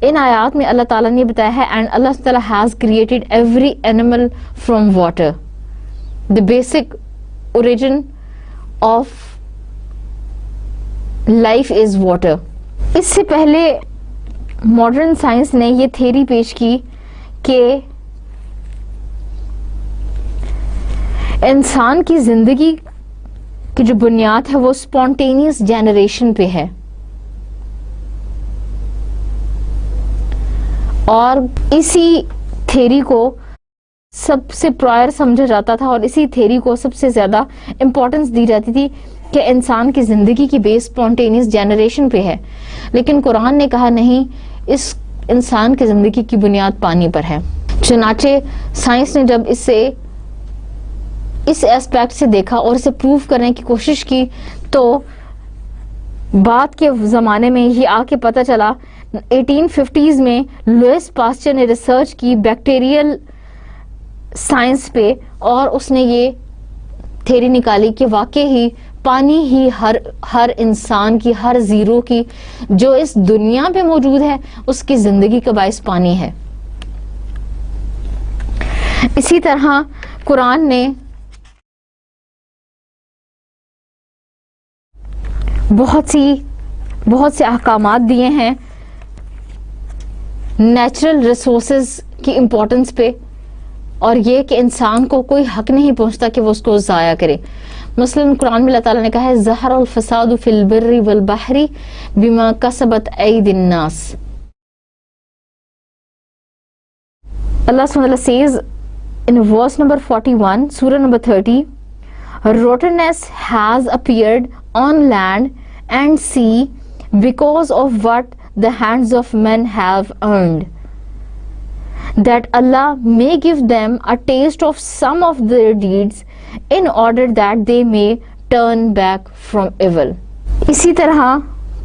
S1: ان آیات میں اللہ تعالیٰ نے بتایا ہے اینڈ اللہ تعالیٰ has created every animal from water, the basic origin of life is water. اس سے پہلے ماڈرن سائنس نے یہ تھیری پیش کی کہ انسان کی زندگی کی جو بنیاد ہے وہ اسپونٹینیس جنریشن پہ ہے, اور اسی تھیری کو سب سے پرائر سمجھا جاتا تھا, اور اسی تھیری کو سب سے زیادہ امپورٹنس دی جاتی تھی کہ انسان کی زندگی کی بیس اسپونٹینیس جنریشن پہ ہے. لیکن قرآن نے کہا نہیں, اس انسان کی زندگی کی بنیاد پانی پر ہے. چنانچہ سائنس نے جب اس ایسپیکٹ سے دیکھا اور اسے پروف کرنے کی کوشش کی, تو بعد کے زمانے میں یہ آ کے پتہ چلا 1850s میں لوئس پاسچر نے ریسرچ کی بیکٹیریل سائنس پہ, اور اس نے یہ تھیری نکالی کہ واقعی ہی پانی ہی ہر انسان کی, ہر زیرو کی جو اس دنیا پہ موجود ہے, اس کی زندگی کا باعث پانی ہے. اسی طرح قرآن نے بہت سے احکامات دیے ہیں نیچرل ریسورسز کی امپورٹنس پہ, اور یہ کہ انسان کو کوئی حق نہیں پہنچتا کہ وہ اس کو ضائع کرے. مثلاً قرآن میں اللہ تعالیٰ نے کہا ہے ظہر الفساد فی البر والبحر بما کسبت ایدی الناس. Allah SWT says in verse number 41, surah number 30, rottenness has appeared on land and sea because of what the hands of men have earned, that Allah may give them a taste of some of their deeds in order that they may turn back from evil. اسی طرح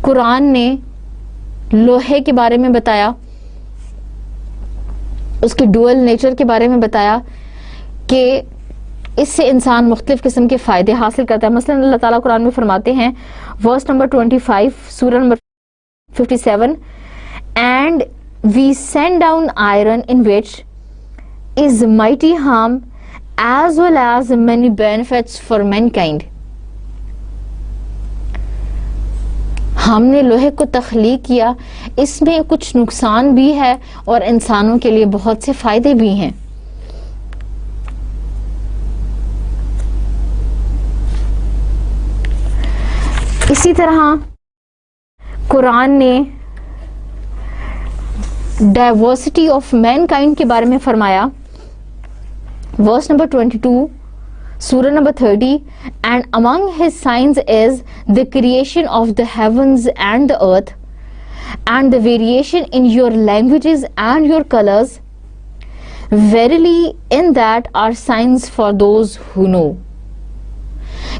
S1: قرآن نے لوہے کے بارے میں بتایا, اس کے ڈوئل نیچر کے بارے میں بتایا کہ اس سے انسان مختلف قسم کے فائدے حاصل کرتا ہے. مثلا اللہ تعالیٰ قرآن میں فرماتے ہیں ورس نمبر 25 سورہ number 57, and we send down iron in which is mighty harm as well as many benefits for mankind. ہم نے لوہے کو تخلیق کیا, اس میں کچھ نقصان بھی ہے اور انسانوں کے لیے بہت سے فائدے بھی ہیں. اسی طرح قرآن نے ڈائیورسٹی آف مین کائنڈ کے بارے میں فرمایا ورس نمبر 22 سورہ number 30, and among his signs is the creation of the heavens and the earth and the variation in your languages and your colors. Verily in that are signs for those who know.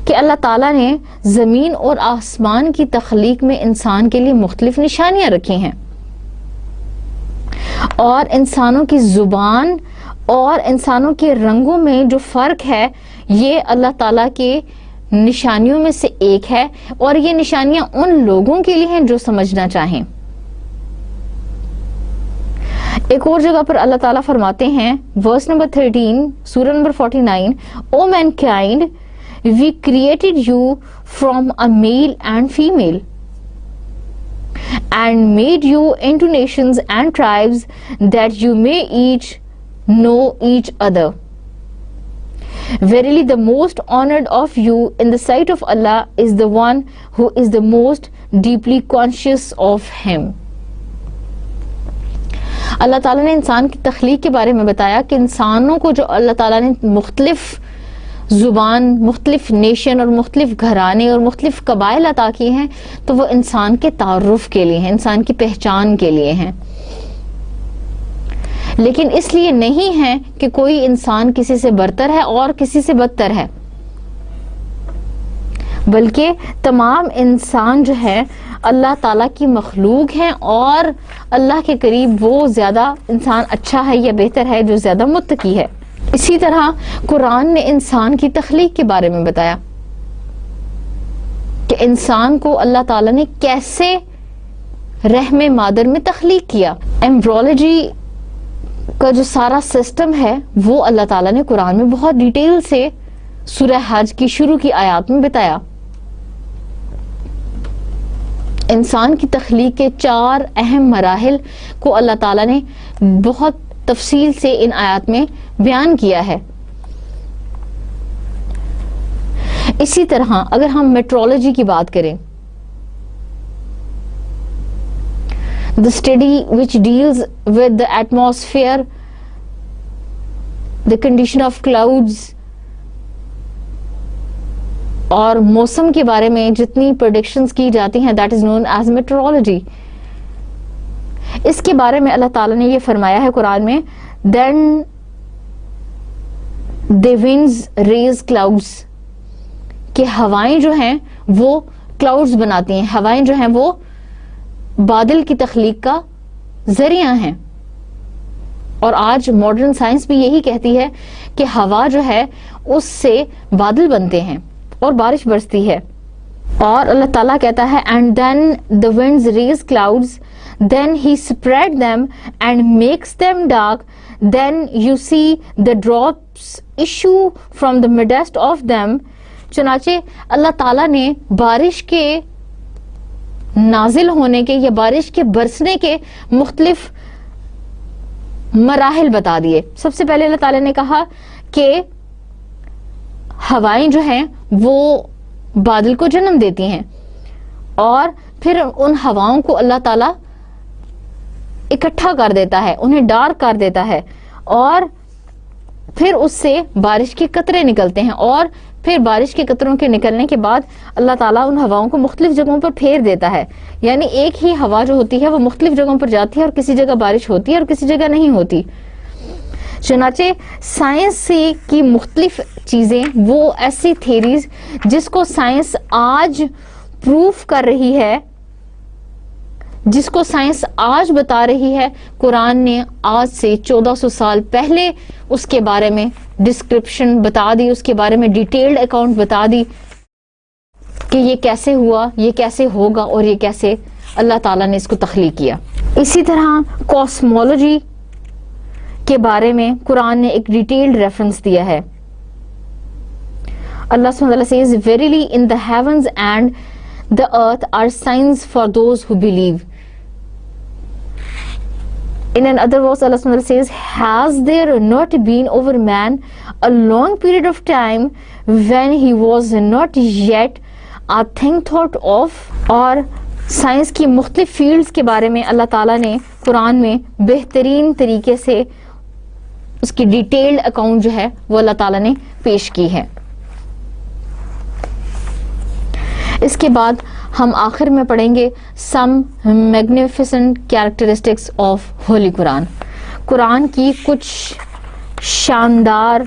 S1: کہ اللہ تعالیٰ نے زمین اور آسمان کی تخلیق میں انسان کے لیے مختلف نشانیاں رکھی ہیں, اور انسانوں کی زبان اور انسانوں کے رنگوں میں جو فرق ہے یہ اللہ تعالیٰ کے نشانیوں میں سے ایک ہے, اور یہ نشانیاں ان لوگوں کے لیے ہیں جو سمجھنا چاہیں. ایک اور جگہ پر اللہ تعالیٰ فرماتے ہیں ورس نمبر 13 سورہ number 49, O mankind, we created you from a male and female and made you into nations and tribes that you may each know each other. Verily the most honored of you in the sight of Allah is the one who is the most deeply conscious of him. اللہ تعالیٰ نے انسان کی تخلیق کے بارے میں بتایا کہ انسانوں کو جو اللہ تعالیٰ نے مختلف زبان, مختلف نیشن اور مختلف گھرانے اور مختلف قبائل عطا کیے ہیں تو وہ انسان کے تعارف کے لیے ہیں, انسان کی پہچان کے لیے ہیں, لیکن اس لیے نہیں ہے کہ کوئی انسان کسی سے برتر ہے اور کسی سے بدتر ہے, بلکہ تمام انسان جو ہے اللہ تعالیٰ کی مخلوق ہیں, اور اللہ کے قریب وہ زیادہ انسان اچھا ہے یا بہتر ہے جو زیادہ متقی ہے. اسی طرح قرآن نے انسان کی تخلیق کے بارے میں بتایا کہ انسان کو اللہ تعالیٰ نے کیسے رحم مادر میں تخلیق کیا. ایمبرولوجی کا جو سارا سسٹم ہے وہ اللہ تعالیٰ نے قرآن میں بہت ڈیٹیل سے سورہ حج کی شروع کی آیات میں بتایا. انسان کی تخلیق کے 4 اہم مراحل کو اللہ تعالیٰ نے بہت تفصیل سے ان آیات میں بیان کیا ہے. اسی طرح اگر ہم میٹرولوجی کی بات کریں, the study which deals with the atmosphere, the condition of clouds, اور موسم کے بارے میں جتنی predictions کی جاتی ہیں that is known as meteorology. اس کے بارے میں اللہ تعالیٰ نے یہ فرمایا ہے قرآن میں then the winds raise clouds, کہ ہوائیں جو ہیں وہ clouds بناتی ہیں, ہوائیں جو ہیں وہ بادل کی تخلیق کا ذریعہ ہیں. اور آج ماڈرن سائنس بھی یہی کہتی ہے کہ ہوا جو ہے اس سے بادل بنتے ہیں اور بارش برستی ہے. اور اللہ تعالیٰ کہتا ہے and then the winds raise clouds, then he spread them and makes them dark, then you see the drops issue from the midst of them. چنانچہ اللہ تعالیٰ نے بارش کے نازل ہونے کے یا بارش کے برسنے کے مختلف مراحل بتا دیے. سب سے پہلے اللہ تعالیٰ نے کہا کہ ہوائیں جو ہیں وہ بادل کو جنم دیتی ہیں, اور پھر ان ہواؤں کو اللہ تعالیٰ اکٹھا کر دیتا ہے, انہیں ڈارک کر دیتا ہے, اور پھر اس سے بارش کے قطرے نکلتے ہیں, اور پھر بارش کے قطروں کے نکلنے کے بعد اللہ تعالیٰ ان ہواؤں کو مختلف جگہوں پر پھیر دیتا ہے. یعنی ایک ہی ہوا جو ہوتی ہے وہ مختلف جگہوں پر جاتی ہے, اور کسی جگہ بارش ہوتی ہے اور کسی جگہ نہیں ہوتی. چنانچہ سائنس کی مختلف چیزیں, وہ ایسی تھیریز جس کو سائنس آج پروف کر رہی ہے جس کو سائنس آج بتا رہی ہے، قرآن نے آج سے 1400 سال پہلے اس کے بارے میں ڈسکرپشن بتا دی، اس کے بارے میں ڈیٹیلڈ اکاؤنٹ بتا دی کہ یہ کیسے ہوا، یہ کیسے ہوگا، اور یہ کیسے اللہ تعالیٰ نے اس کو تخلیق کیا. اسی طرح کاسمولوجی کے بارے میں قرآن نے ایک ڈیٹیلڈ ریفرنس دیا ہے. اللہ سبحانہ وتعالی says, verily in the heavens and the earth are signs for those who believe. In another verse, Allah subhanahu wa ta'ala says, has there not been over man a long period of time when he was not yet a thing thought of? اور سائنس کی مختلف فیلڈز کے بارے میں اللہ تعالیٰ نے قرآن میں بہترین طریقے سے اس کی ڈیٹیلڈ اکاؤنٹ جو ہے وہ اللہ تعالیٰ نے پیش کی ہے. اس کے بعد ہم آخر میں پڑھیں گے سم magnificent characteristics of holy Quran. قرآن کی کچھ شاندار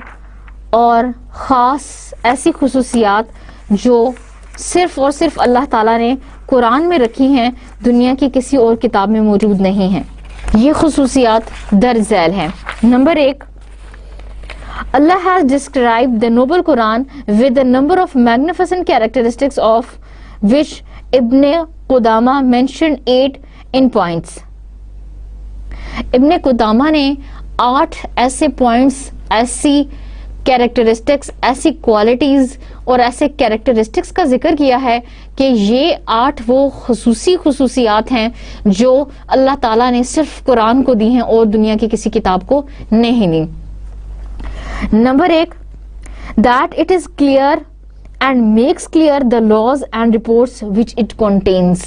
S1: اور خاص ایسی خصوصیات جو صرف اور صرف اللہ تعالیٰ نے قرآن میں رکھی ہیں، دنیا کی کسی اور کتاب میں موجود نہیں ہیں. یہ خصوصیات درج ذیل ہیں. Number 1، Allah has described the noble Quran with a number of magnificent characteristics of which Ibn Qudama mentioned 8 in points. ابن قدامہ نے 8 ایسے پوائنٹس، ایسی کیریکٹرسٹکس، ایسی کوالٹیز اور ایسے کیریکٹرسٹکس کا ذکر کیا ہے کہ یہ 8 وہ خصوصیات ہیں جو اللہ تعالیٰ نے صرف قرآن کو دی ہیں اور دنیا کی کسی کتاب کو نہیں دی. Number 1، that it is clear and makes clear the laws and reports which it contains.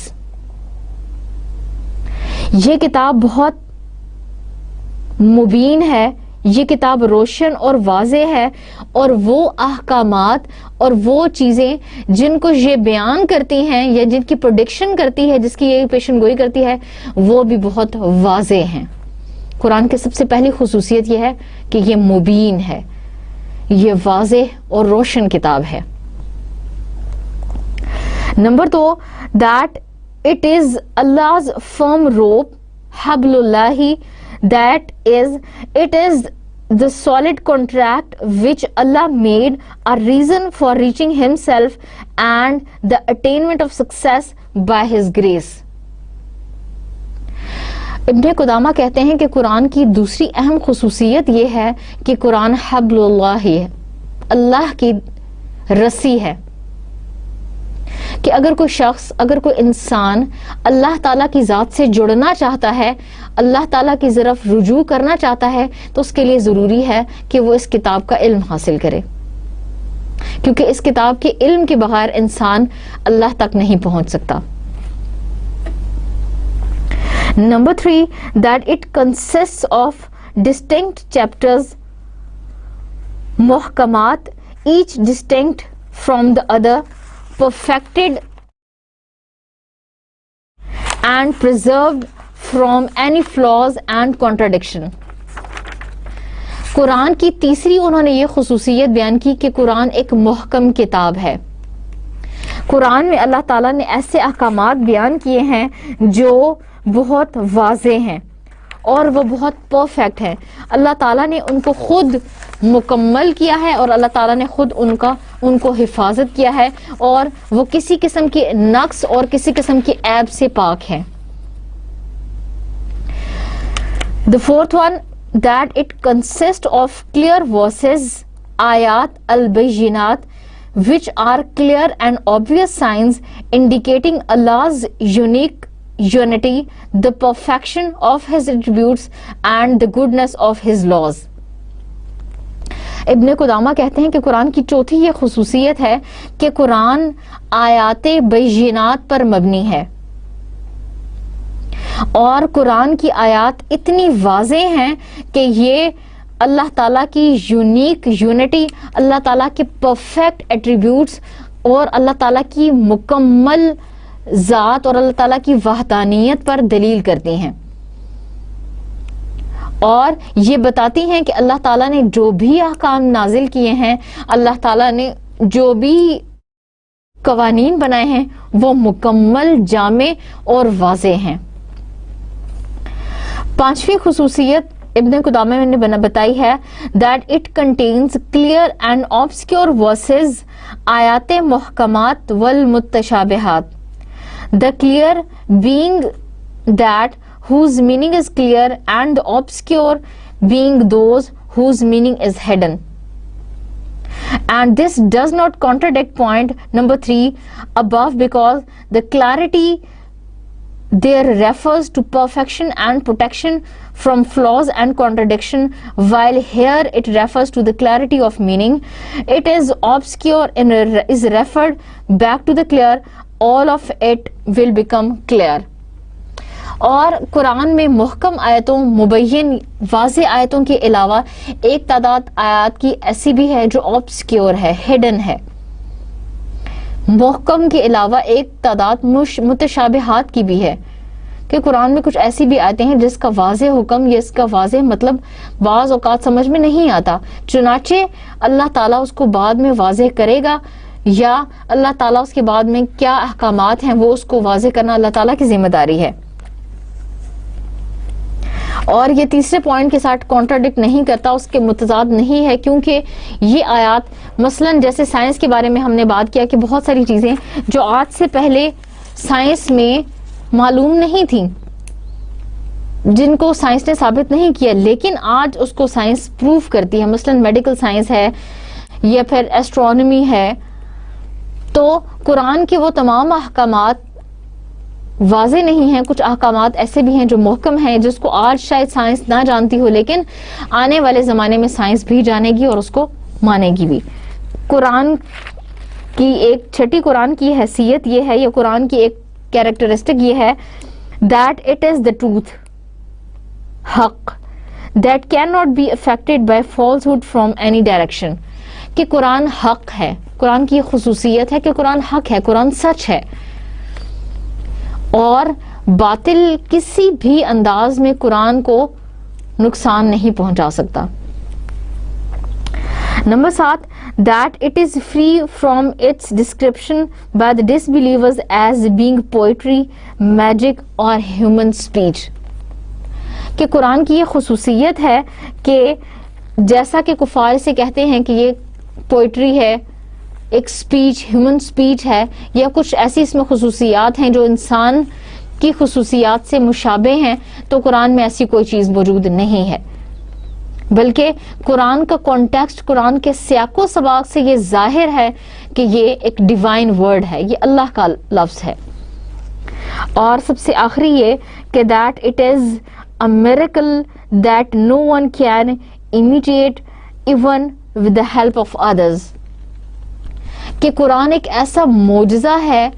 S1: یہ کتاب بہت مبین ہے، یہ کتاب روشن اور واضح ہے، اور وہ احکامات اور وہ چیزیں جن کو یہ بیان کرتی ہیں یا جن کی پروڈکشن کرتی ہے، جس کی یہ پیشن گوئی کرتی ہے، وہ بھی بہت واضح ہیں. قرآن کی سب سے پہلی خصوصیت یہ ہے کہ یہ مبین ہے، یہ واضح اور روشن کتاب ہے. Number 2، that it is Allah's firm rope, Hablullah, that is, it is the solid contract which Allah made a reason for reaching himself and the attainment of success by his grace. ابن قدامہ کہتے ہیں کہ قرآن کی دوسری اہم خصوصیت یہ ہے کہ قرآن حبل اللہ ہے، اللہ کی رسی ہے، کہ اگر کوئی شخص، اگر کوئی انسان اللہ تعالیٰ کی ذات سے جڑنا چاہتا ہے، اللہ تعالیٰ کی طرف رجوع کرنا چاہتا ہے، تو اس کے لیے ضروری ہے کہ وہ اس کتاب کا علم حاصل کرے، کیونکہ اس کتاب کے علم کے بغیر انسان اللہ تک نہیں پہنچ سکتا. Number 3, that it consists of distinct chapters, muhkamat, each distinct from the other, perfected and preserved from any flaws and contradiction. قرآن کی تیسری انہوں نے یہ خصوصیت بیان کی کہ قرآن ایک محکم کتاب ہے. قرآن میں اللہ تعالیٰ نے ایسے احکامات بیان کیے ہیں جو بہت واضح ہیں اور وہ بہت پرفیکٹ ہیں. اللہ تعالیٰ نے ان کو خود مکمل کیا ہے اور اللہ تعالیٰ نے خود ان کو حفاظت کیا ہے، اور وہ کسی قسم کی نقص اور کسی قسم کی عیب سے پاک ہیں. The fourth one, that it consists of clear verses, ayat al-bayyinat, which are clear and obvious signs indicating Allah's unique unity, the perfection of his attributes and the goodness of his laws. ابن قدامہ کہتے ہیں کہ قرآن کی چوتھی یہ خصوصیت ہے کہ قرآن آیات بینات پر مبنی ہے، اور قرآن کی آیات اتنی واضح ہیں کہ یہ اللہ تعالیٰ کی یونیک یونٹی، اللہ تعالیٰ کے پرفیکٹ ایٹریبیوٹس اور اللہ تعالیٰ کی مکمل ذات اور اللہ تعالیٰ کی وحدانیت پر دلیل کرتی ہیں، اور یہ بتاتی ہیں کہ اللہ تعالیٰ نے جو بھی احکام نازل کیے ہیں، اللہ تعالیٰ نے جو بھی قوانین بنائے ہیں، وہ مکمل، جامع اور واضح ہیں. 5ویں خصوصیت ابن قدامہ نے بتائی ہے that it contains clear and obscure verses, آیات محکمات والمتشابہات. The clear being that whose meaning is clear and the obscure being those whose meaning is hidden. And this does not contradict point number 3 above, because the clarity there refers to perfection and protection from flaws and contradiction, while here it refers to the clarity of meaning. It is obscure and is referred back to the clear. All of it will become clear. اور قرآن میں محکم آیتوں، مبین واضح آیتوں کے علاوہ ایک تعداد آیات کی ایسی بھی ہے جو obscure ہے، hidden ہے. محکم کے علاوہ ایک تعداد متشابہات کی بھی ہے کہ قرآن میں کچھ ایسی بھی آیتیں ہیں جس کا واضح حکم یا اس کا واضح مطلب بعض اوقات سمجھ میں نہیں آتا، چنانچہ اللہ تعالیٰ اس کو بعد میں واضح کرے گا، یا اللہ تعالیٰ اس کے بعد میں کیا احکامات ہیں وہ اس کو واضح کرنا اللہ تعالیٰ کی ذمہ داری ہے. اور یہ تیسرے پوائنٹ کے ساتھ کانٹراڈکٹ نہیں کرتا، اس کے متضاد نہیں ہے، کیونکہ یہ آیات مثلا جیسے سائنس کے بارے میں ہم نے بات کیا کہ بہت ساری چیزیں جو آج سے پہلے سائنس میں معلوم نہیں تھیں، جن کو سائنس نے ثابت نہیں کیا، لیکن آج اس کو سائنس پروف کرتی ہے. مثلا میڈیکل سائنس ہے یا پھر ایسٹرونومی ہے. تو قرآن کے وہ تمام احکامات واضح نہیں ہیں، کچھ احکامات ایسے بھی ہیں جو محکم ہیں جس کو آج شاید سائنس نہ جانتی ہو، لیکن آنے والے زمانے میں سائنس بھی جانے گی اور اس کو مانے گی بھی. قرآن کی ایک چھٹی قرآن کی حیثیت یہ ہے، یا قرآن کی ایک کیریکٹرسٹک یہ ہے that it is the truth، حق that cannot be affected by falsehood from any direction، کہ قرآن حق ہے. قرآن کی یہ خصوصیت ہے کہ قرآن حق ہے، قرآن سچ ہے، اور باطل کسی بھی انداز میں قرآن کو نقصان نہیں پہنچا سکتا. Number 7 that it is free from its description by the disbelievers as being poetry, magic or human speech، کہ قرآن کی یہ خصوصیت ہے کہ جیسا کہ کفار سے کہتے ہیں کہ یہ پوئٹری ہے، ایک سپیچ، ہیومن سپیچ ہے، یا کچھ ایسی اس میں خصوصیات ہیں جو انسان کی خصوصیات سے مشابہ ہیں، تو قرآن میں ایسی کوئی چیز موجود نہیں ہے، بلکہ قرآن کا کانٹیکسٹ، قرآن کے سیاق و سباق سے یہ ظاہر ہے کہ یہ ایک ڈیوائن ورڈ ہے، یہ اللہ کا لفظ ہے. اور سب سے آخری یہ کہ that it is a miracle that no one can imitate even with the help of others، کہ قرآن ایک ایسا معجزہ ہے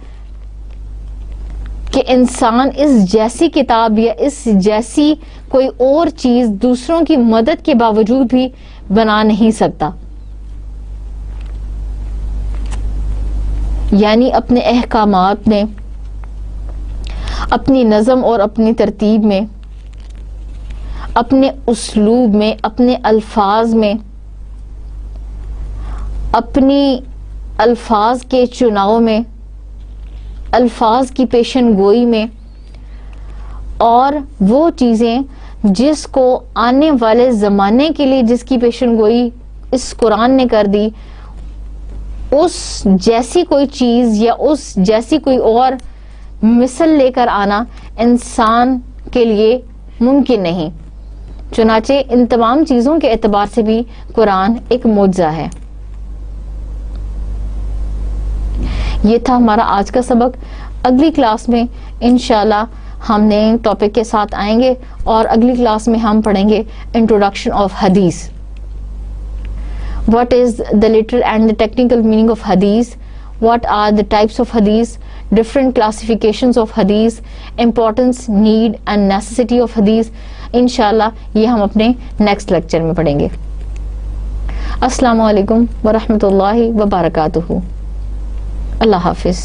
S1: کہ انسان اس جیسی کتاب یا اس جیسی کوئی اور چیز دوسروں کی مدد کے باوجود بھی بنا نہیں سکتا. یعنی اپنے احکامات میں، اپنی نظم اور اپنی ترتیب میں، اپنے اسلوب میں، اپنے الفاظ میں، اپنی الفاظ کے چناؤ میں، الفاظ کی پیشن گوئی میں، اور وہ چیزیں جس کو آنے والے زمانے کے لیے جس کی پیشن گوئی اس قرآن نے کر دی، اس جیسی کوئی چیز یا اس جیسی کوئی اور مثل لے کر آنا انسان کے لیے ممکن نہیں. چنانچہ ان تمام چیزوں کے اعتبار سے بھی قرآن ایک معجزہ ہے. یہ تھا ہمارا آج کا سبق. اگلی کلاس میں انشاءاللہ ہم نئے ٹاپک کے ساتھ آئیں گے، اور اگلی کلاس میں ہم پڑھیں گے انٹروڈکشن آف حدیث. What is the literal and the technical meaning of hadith? What are the types of hadith? Different classifications of hadith, importance, need and necessity of hadith. انشاءاللہ یہ ہم اپنے نیکسٹ لیکچر میں پڑھیں گے. السلام علیکم ورحمۃ اللہ وبرکاتہ. اللہ حافظ.